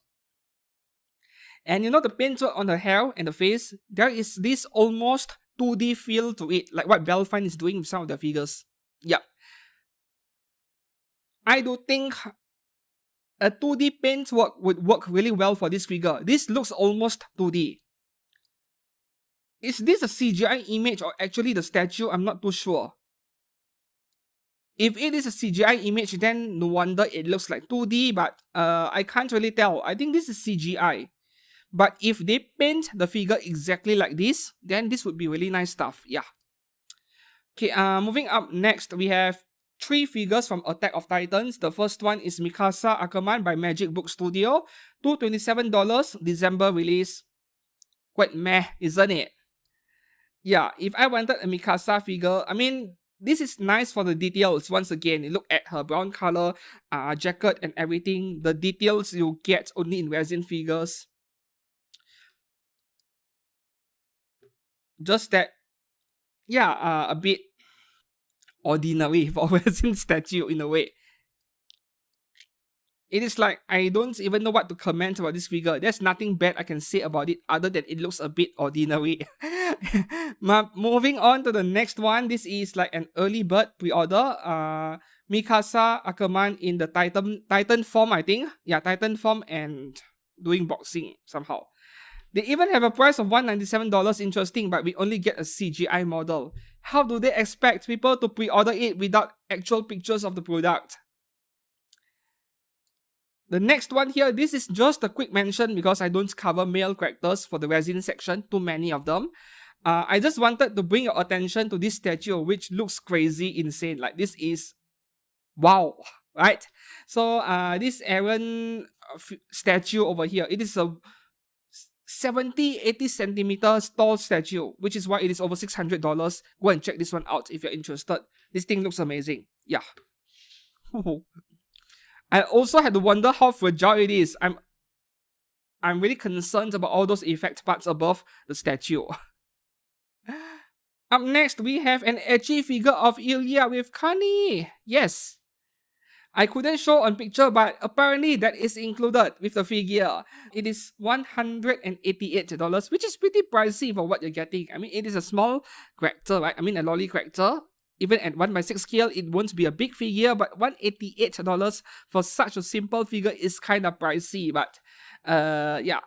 And you know the paintwork on the hair and the face, there is this almost 2D feel to it, like what Belfine is doing with some of the figures. Yep. I do think a 2D paintwork would work really well for this figure. This looks almost 2D. Is this a CGI image or actually the statue? I'm not too sure. If it is a CGI image, then no wonder it looks like 2D, but I can't really tell. I think this is CGI. But if they paint the figure exactly like this, then this would be really nice stuff. Yeah. Okay, moving up next, we have 3 figures from Attack of Titans. The first one is Mikasa Ackerman by Magic Book Studio. $227, December release. Quite meh, isn't it? Yeah, if I wanted a Mikasa figure, I mean, this is nice for the details. Once again, you look at her brown color jacket and everything. The details you get only in resin figures. Just that, yeah, a bit ordinary for resin statue in a way. It is like, I don't even know what to comment about this figure. There's nothing bad I can say about it other than it looks a bit ordinary. Moving on to the next one. This is like an early bird pre-order. Mikasa Ackerman in the Titan form, I think. Yeah, Titan form and doing boxing somehow. They even have a price of $197. Interesting, but we only get a CGI model. How do they expect people to pre-order it without actual pictures of the product? The next one here, this is just a quick mention because I don't cover male characters for the resin section, too many of them. I just wanted to bring your attention to this statue, which looks crazy insane. Like, this is wow, right? So this Aaron statue over here, it is a 70-80 centimeters tall statue, which is why it is over $600. Go and check this one out if you're interested. This thing looks amazing. Yeah. I also had to wonder how fragile it is. I'm really concerned about all those effect parts above the statue. Up next, we have an edgy figure of Ilya with Kani. Yes. I couldn't show on picture, but apparently that is included with the figure. It is $188, which is pretty pricey for what you're getting. I mean, it is a small character, right? I mean, a lolly character. Even at 1/6 scale, it won't be a big figure, but $188 for such a simple figure is kind of pricey. But yeah,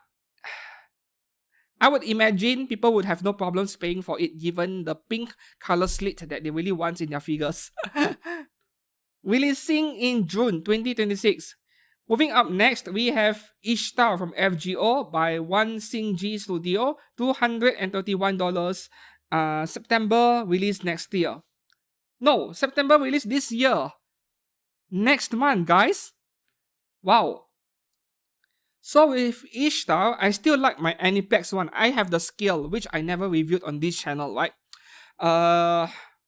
I would imagine people would have no problems paying for it given the pink color slit that they really want in their figures. Releasing in June 2026. Moving up next, we have Ishtar from FGO by One Sing G Studio, $231. September release next year. No, September release this year. Next month, guys. Wow. So with Ishtar, I still like my Aniplex one. I have the scale, which I never reviewed on this channel, right?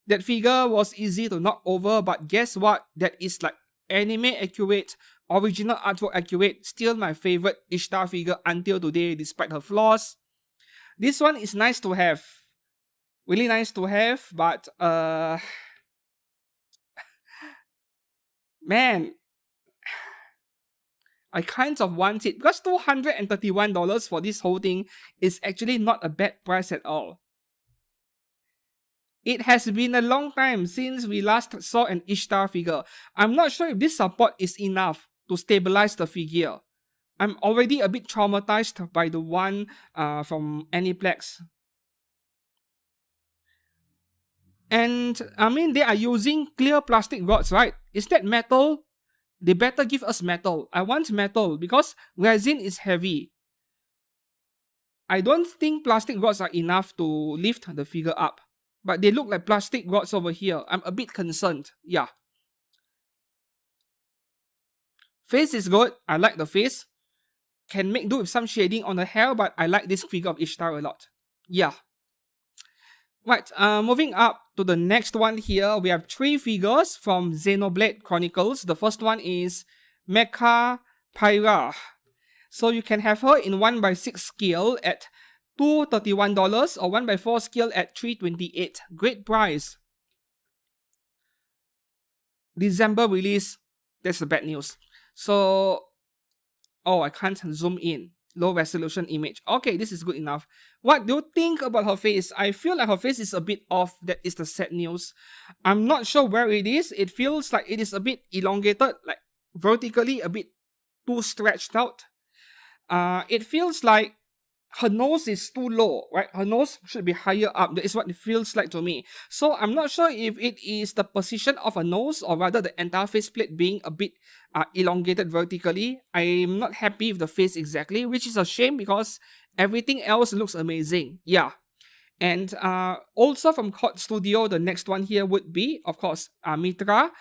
That figure was easy to knock over, but guess what? That is like anime accurate, original artwork accurate. Still my favorite Ishtar figure until today, despite her flaws. This one is nice to have. Really nice to have, but man, I kind of want it because $231 for this whole thing is actually not a bad price at all. It has been a long time since we last saw an Ishtar figure. I'm not sure if this support is enough to stabilize the figure. I'm already a bit traumatized by the one from Aniplex. And I mean, they are using clear plastic rods, right? Is that metal? They better give us metal. I want metal because resin is heavy. I don't think plastic rods are enough to lift the figure up. But they look like plastic rods over here. I'm a bit concerned. Yeah. Face is good. I like the face. Can make do with some shading on the hair, but I like this figure of Ishtar a lot. Yeah. Right, moving up to the next one here, we have 3 figures from Xenoblade Chronicles. The first one is Mecha Pyra. So you can have her in 1/6 scale at $231 or 1/4 scale at $328. Great price. December release, that's the bad news. So, oh, I can't zoom in. Low resolution image. Okay, this is good enough. What do you think about her face? I feel like her face is a bit off. That is the sad news. I'm not sure where it is. It feels like it is a bit elongated, like vertically a bit too stretched out. It feels like her nose is too low, right? Her nose should be higher up. That is what it feels like to me. So I'm not sure if it is the position of a nose or rather the entire faceplate being a bit elongated vertically. I'm not happy with the face exactly, which is a shame because everything else looks amazing. Yeah. And also from Cod Studio, the next one here would be, of course, Mitra.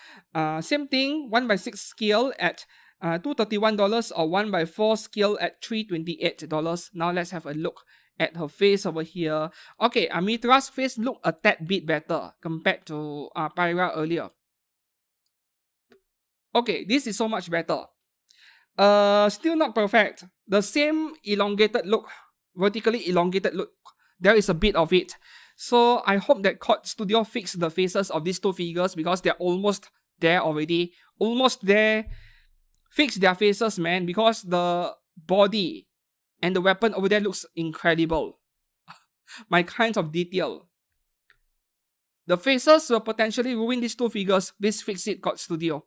Same thing, 1/6 scale at $231 or 1/4 scale at $328. Now let's have a look at her face over here. Okay, Mitra's face look a tad bit better compared to Pyra earlier. Okay, this is so much better. Still not perfect. The same elongated look, vertically elongated look, there is a bit of it. So I hope that COD Studio fix the faces of these two figures because they're almost there already. Almost there. Fix their faces, man, because the body and the weapon over there looks incredible. My kinds of detail. The faces will potentially ruin these two figures. Please fix it, COD Studio.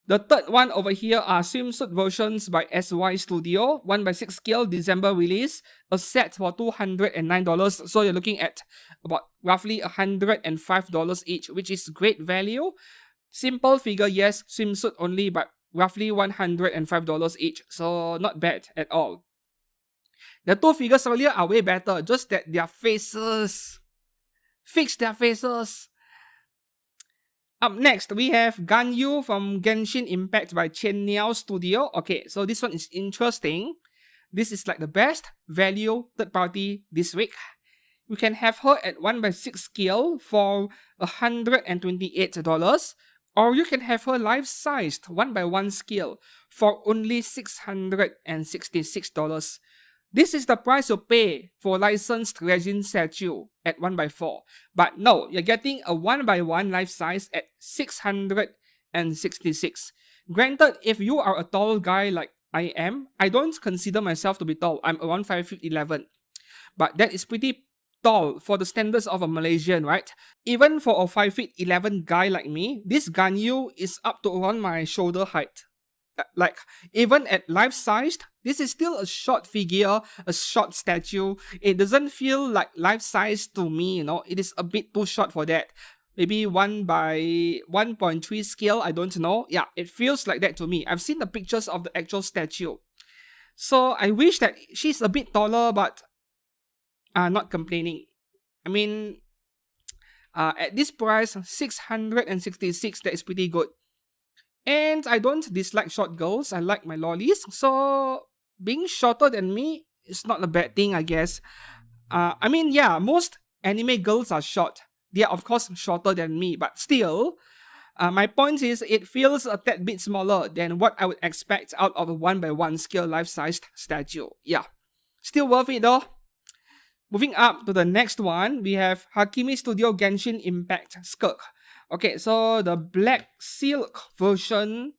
The third one over here are swimsuit versions by SY Studio, 1/6 scale, December release, a set for $209. So you're looking at about roughly $105 each, which is great value. Simple figure, yes, swimsuit only, but roughly $105 each. So not bad at all. The two figures earlier are way better, just that their faces. Fix their faces. Up next, we have Ganyu from Genshin Impact by Nikke Studio. Okay, so this one is interesting. This is like the best value third party this week. You can have her at 1/6 scale for $128. Or you can have her life-sized 1/1 scale for only $666. This is the price you pay for licensed resin statue at 1/4. But no, you're getting a 1/1 life size at $666. Granted, if you are a tall guy like I am, I don't consider myself to be tall. I'm around 5'11". But that is pretty tall for the standards of a Malaysian, right? Even for a 5'11" guy like me, this Ganyu is up to around my shoulder height. Like, even at life-sized, this is still a short figure, a short statue. It doesn't feel like life-sized to me, you know. It is a bit too short for that. Maybe 1/1.3 scale, I don't know. Yeah, it feels like that to me. I've seen the pictures of the actual statue. So I wish that she's a bit taller, but not complaining. I mean, at this price, $666, that is pretty good. And I don't dislike short girls, I like my lollies, so being shorter than me is not a bad thing, I guess. I mean, yeah, most anime girls are short. They are of course shorter than me, but still, my point is it feels a tad bit smaller than what I would expect out of a 1/1 scale life-sized statue. Yeah, still worth it though. Moving up to the next one, we have Hakimi Studio Genshin Impact Skirk. Okay, so the black silk version,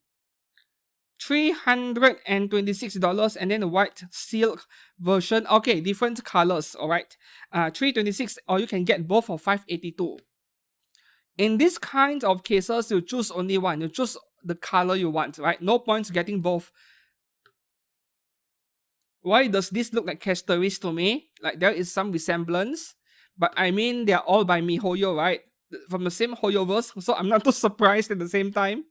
$326, and then the white silk version, okay, different colors, alright. $326, or you can get both for $582. In this kind of cases, you choose only one. You choose the color you want, right? No points getting both. Why does this look like Castoris to me? Like, there is some resemblance, but I mean, they're all by MiHoYo, right? From the same Hoyoverse, so I'm not too surprised at the same time.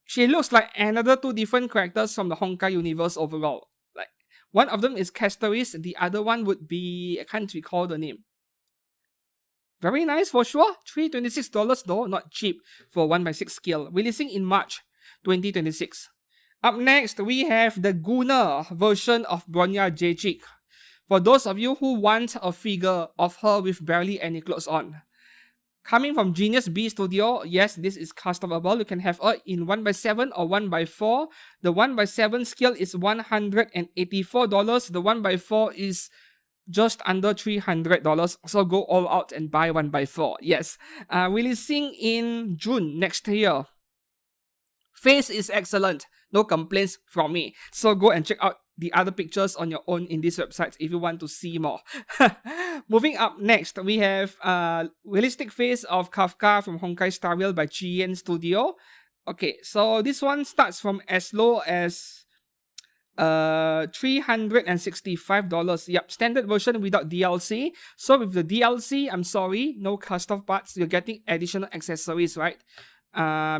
She looks like another two different characters from the Honkai universe overall. Like, one of them is Castoris, the other one would be, I can't recall the name. Very nice for sure. $326 though, not cheap for 1/6 scale. Releasing in March 2026. Up next, we have the Gunnar version of Bronya Jachik. For those of you who want a figure of her with barely any clothes on. Coming from Genius B Studio, yes, this is customable. You can have her in 1/7 or 1/4. The 1/7 scale is $184. The 1/4 is just under $300. So go all out and buy 1/4. Yes, releasing in June next year. Face is excellent. No complaints from me. So go and check out the other pictures on your own in this website if you want to see more. Moving up next, we have realistic face of Kafka from Honkai Star Rail by Chien Studio. Okay, so this one starts from as low as $365. Yep, standard version without DLC. So with the DLC, I'm sorry, no custom parts. You're getting additional accessories, right?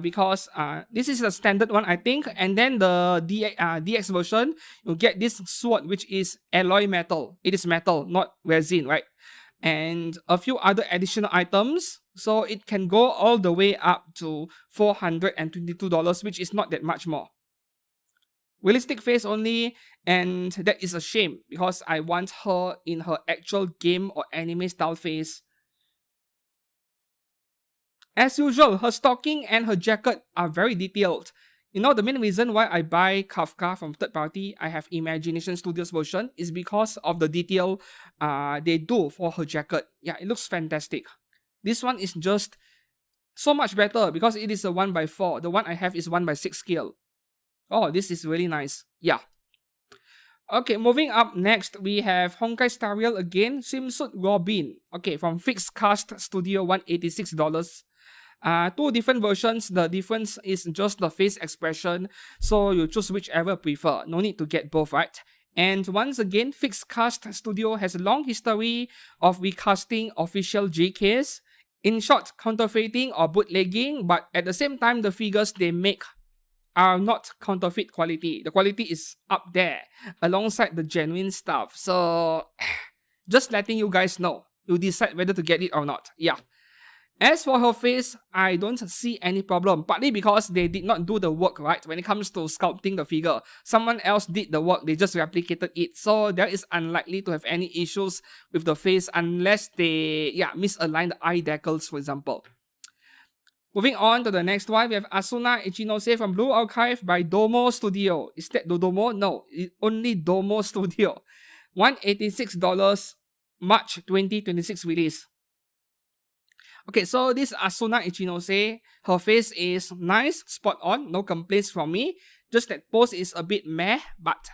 Because this is a standard one, I think, and then the DX version, you get this sword which is alloy metal. It is metal, not resin, right? And a few other additional items, so it can go all the way up to $422, which is not that much more. realistic face only, and that is a shame because I want her in her actual game or anime style face. As usual, her stocking and her jacket are very detailed. You know, the main reason why I buy Kafka from third party, I have Imagination Studios version, is because of the detail they do for her jacket. Yeah, it looks fantastic. This one is just so much better because it is a 1x4. The one I have is 1x6 scale. Oh, this is really nice. Yeah. Okay, moving up next, we have Honkai Star Rail again, Swimsuit Robin. Okay, from Fixed Cast Studio, $186. Two different versions. The difference is just the face expression, so you choose whichever prefer. No need to get both, right? And once again, Fixed Cast Studio has a long history of recasting official JKs. In short, counterfeiting or bootlegging, but at the same time, the figures they make are not counterfeit quality. The quality is up there alongside the genuine stuff. So just letting you guys know. You decide whether to get it or not. Yeah. As for her face, I don't see any problem, partly because they did not do the work right when it comes to sculpting the figure. Someone else did the work, they just replicated it, so there is unlikely to have any issues with the face unless they misalign the eye decals, for example. Moving on to the next one, we have Asuna Ichinose from Blue Archive by Domo Studio. Is that Dodomo? No, only Domo Studio. $186, March 2026 release. Okay, so this Asuna Ichinose, her face is nice, spot on, no complaints from me. Just that pose is a bit meh, but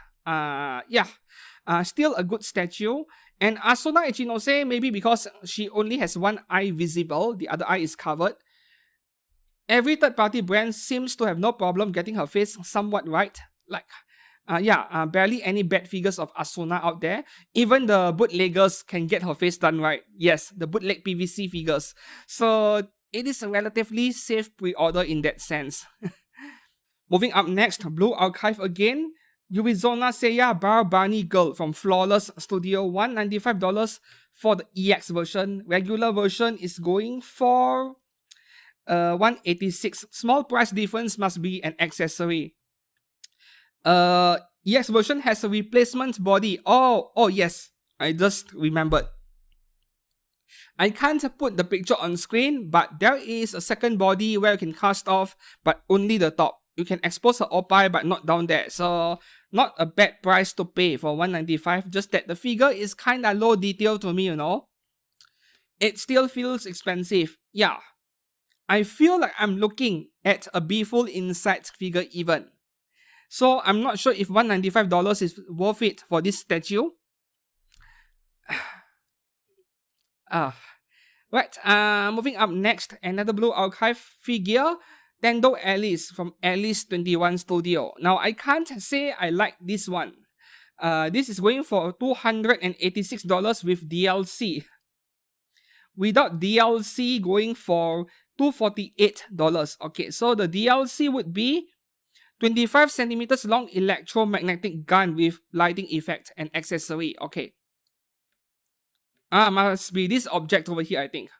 still a good statue. And Asuna Ichinose, maybe because she only has one eye visible, the other eye is covered. Every third-party brand seems to have no problem getting her face somewhat right. Barely any bad figures of Asuna out there. Even the bootleggers can get her face done right. Yes, the bootleg PVC figures. So it is a relatively safe pre-order in that sense. Moving up next, Blue Archive again. Yurizona Seiya Bar Bunny Girl from Flawless Studio, $195 for the EX version. Regular version is going for $186. Small price difference must be an accessory. EX version has a replacement body. Oh yes, I just remembered. I can't put the picture on screen, but there is a second body where you can cast off, but only the top. You can expose her Opai, but not down there. So not a bad price to pay for $195. Just that the figure is kinda low detail to me, you know. It still feels expensive. Yeah. I feel like I'm looking at a B-Full Insight figure even. So I'm not sure if $195 is worth it for this statue. Moving up next, another Blue Archive figure, Tendo Alice from Alice 21 Studio. Now I can't say I like this one. This is going for $286 with DLC. Without DLC, going for $248. Okay, so the DLC would be 25 centimeters long electromagnetic gun with lighting effect and accessory. Okay. Must be this object over here, I think.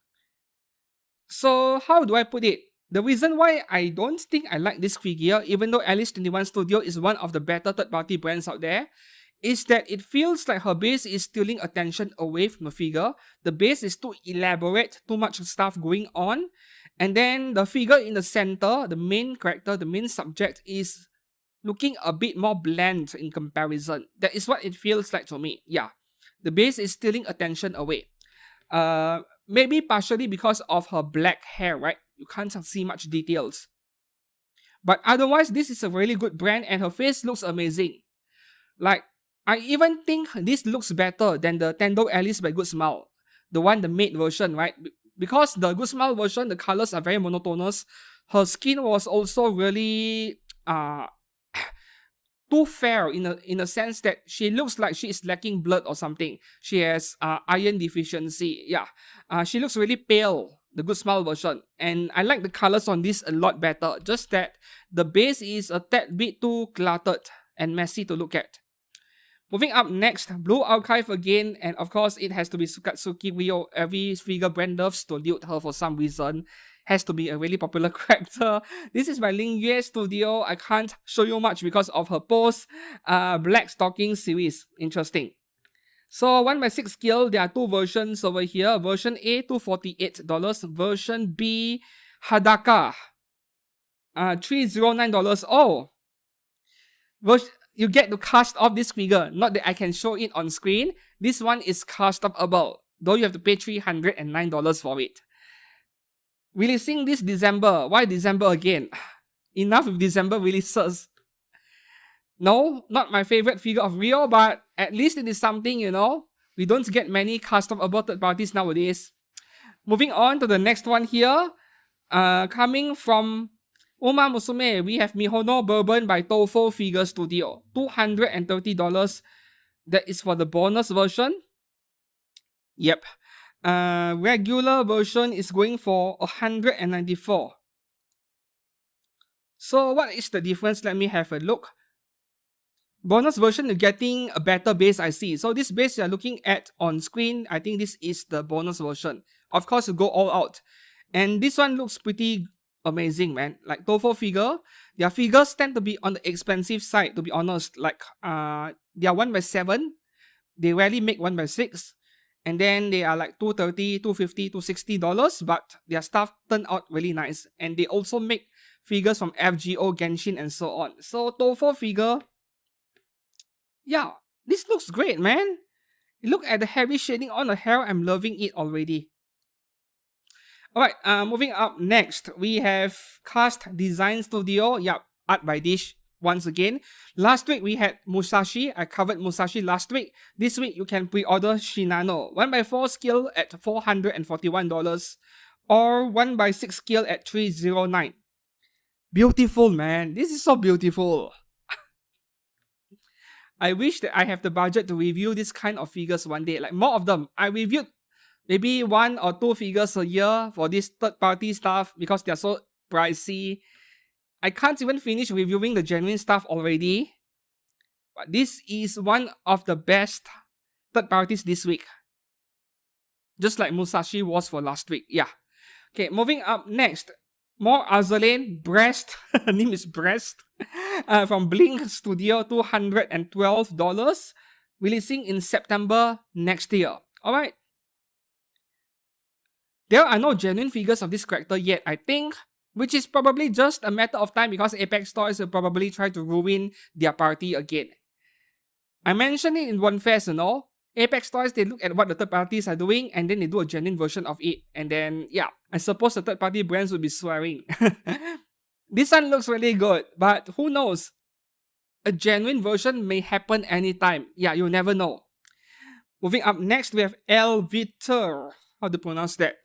So, how do I put it? The reason why I don't think I like this figure, even though Alice 21 Studio is one of the better third-party brands out there, is that it feels like her base is stealing attention away from the figure. The base is too elaborate, too much stuff going on. And then the figure in the center, the main character, the main subject, is looking a bit more bland in comparison. That is what it feels like to me. Yeah, the base is stealing attention away. Maybe partially because of her black hair, right? You can't see much details. But otherwise, this is a really good brand and her face looks amazing. Like, I even think this looks better than the Tendo Alice by Good Smile. The one, the matte version, right? Because the Good Smile version, the colors are very monotonous. Her skin was also really too fair in a sense that she looks like she is lacking blood or something. She has iron deficiency. Yeah, she looks really pale, the Good Smile version. And I like the colors on this a lot better. Just that the base is a tad bit too cluttered and messy to look at. Moving up next, Blue Archive again, and of course it has to be Sukatsuki Ryo. Every figure brand loves to loot her for some reason. has to be a really popular character. This is by Lightyear Studio. I can't show you much because of her post Black Stocking series. Interesting. So 1/6 skill, there are two versions over here. Version A, $248. Version B, Hadaka, $309. Oh, you get to cast off this figure. Not that I can show it on screen. This one is castable, though you have to pay $309 for it. Releasing this December. Why December again? Enough with December releases. No, not my favorite figure of Rio, but at least it is something, you know. We don't get many customable third parties nowadays. Moving on to the next one here. Coming from Omar Musume, we have Mihono Bourbon by Tofo Figure Studio. $230. That is for the bonus version. Yep. Regular version is going for $194. So what is the difference? Let me have a look. Bonus version, you're getting a better base, I see. So this base you're looking at on screen, I think this is the bonus version. Of course, you go all out. And this one looks pretty amazing, man. Like Tofo figure, their figures tend to be on the expensive side, to be honest. Like, they are 1/7. They rarely make 1/6. And then they are like $230, $250, $260, but their stuff turned out really nice. And they also make figures from FGO, Genshin, and so on. So Tofo figure, yeah, this looks great, man. Look at the heavy shading on the hair. I'm loving it already. Alright, moving up next, we have Cast Design Studio. Yep, art by Dish once again. Last week we had Musashi. I covered Musashi last week. This week you can pre-order Shinano. 1/4 skill at $441 or 1/6 skill at $309. Beautiful, man. This is so beautiful. I wish that I have the budget to review this kind of figures one day. Like more of them. I reviewed maybe 1 or 2 figures a year for this third-party stuff because they're so pricey. I can't even finish reviewing the genuine stuff already. But this is one of the best third parties this week. Just like Musashi was for last week. Yeah. Okay, moving up next. More Azur Lane, Breast. Her name is Breast. From Blink Studio, $212. Releasing in September next year. Alright. There are no genuine figures of this character yet, I think. Which is probably just a matter of time because Apex Toys will probably try to ruin their party again. I mentioned it in One Fest, you know. Apex Toys, they look at what the third parties are doing and then they do a genuine version of it. And then, yeah, I suppose the third party brands will be swearing. This one looks really good, but who knows? A genuine version may happen anytime. Yeah, you never know. Moving up next, we have Elbido. How to pronounce that?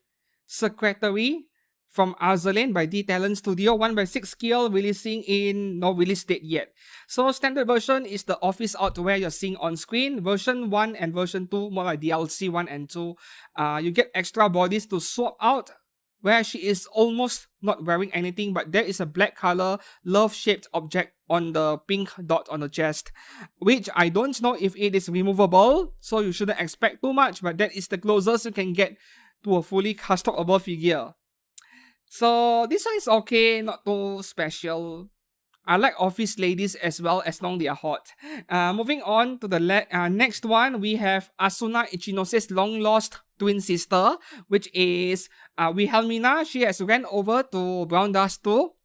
Secretary from Azur Lane by D-Talent Studio. 1/6 skill, releasing in no release date yet. So standard version is the office outwear you're seeing on screen. Version 1 and version 2, more like DLC 1 and 2. You get extra bodies to swap out, where she is almost not wearing anything, but there is a black color love-shaped object on the pink dot on the chest, which I don't know if it is removable, so you shouldn't expect too much, but that is the closest you can get to a fully customable figure. So this one is okay, not too special. I like office ladies as well, as long as they are hot. Moving on to the next one, we have Asuna Ichinose's long-lost twin sister, which is Wilhelmina. She has ran over to Brown Dust 2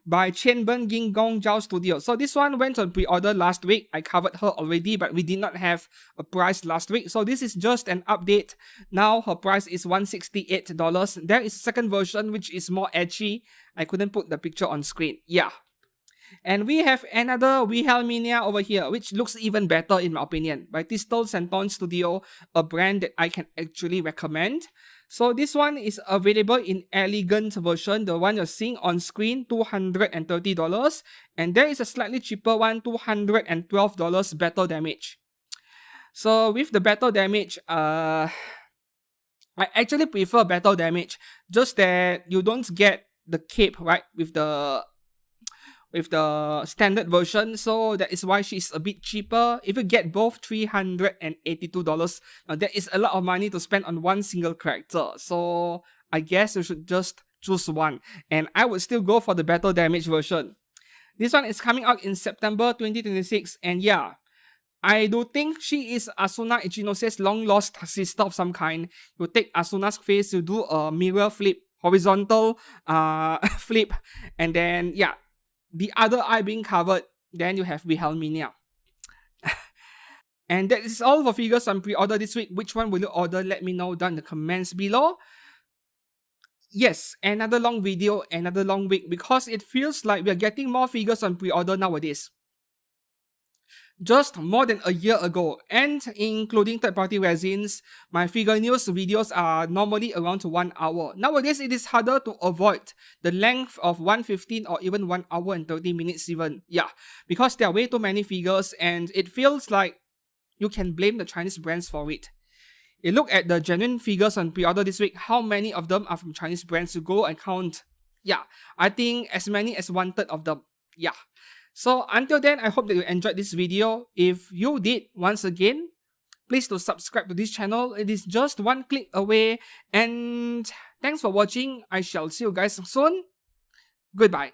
by Qianben Gingong Zhao Studio. So this one went on pre-order last week. I covered her already, but we did not have a price last week. So this is just an update. Now her price is $168. There is a second version which is more edgy. I couldn't put the picture on screen. Yeah. And we have another Wilhelmina over here, which looks even better in my opinion, by Tistel Santon Studio, a brand that I can actually recommend. So this one is available in elegant version, the one you're seeing on screen, $230. And there is a slightly cheaper one, $212, battle damage. So with the battle damage, I actually prefer battle damage, just that you don't get the cape, right, with the standard version, so that is why she's a bit cheaper. If you get both, $382. Now that is a lot of money to spend on one single character, so I guess you should just choose one. And I would still go for the battle damage version. This one is coming out in September 2026. And yeah, I do think she is Asuna Ichinose's long-lost sister of some kind. You take Asuna's face, you do a mirror flip, horizontal flip, and then yeah, the other eye being covered, then you have Wilhelmina. And that is all for figures on pre-order this week. Which one will you order? Let me know down in the comments below. Yes, another long video, another long week, because it feels like we are getting more figures on pre-order nowadays. Just more than a year ago, and including third-party resins, my figure news videos are normally around 1 hour. Nowadays, it is harder to avoid the length of 1:15 or even 1 hour and 30 minutes even. Yeah, because there are way too many figures, and it feels like you can blame the Chinese brands for it. You look at the genuine figures on pre-order this week, how many of them are from Chinese brands? You go and count. Yeah, I think as many as 1/3 of them. Yeah. So until then, I hope that you enjoyed this video. If you did, once again, please do subscribe to this channel. It is just one click away. And thanks for watching. I shall see you guys soon. Goodbye.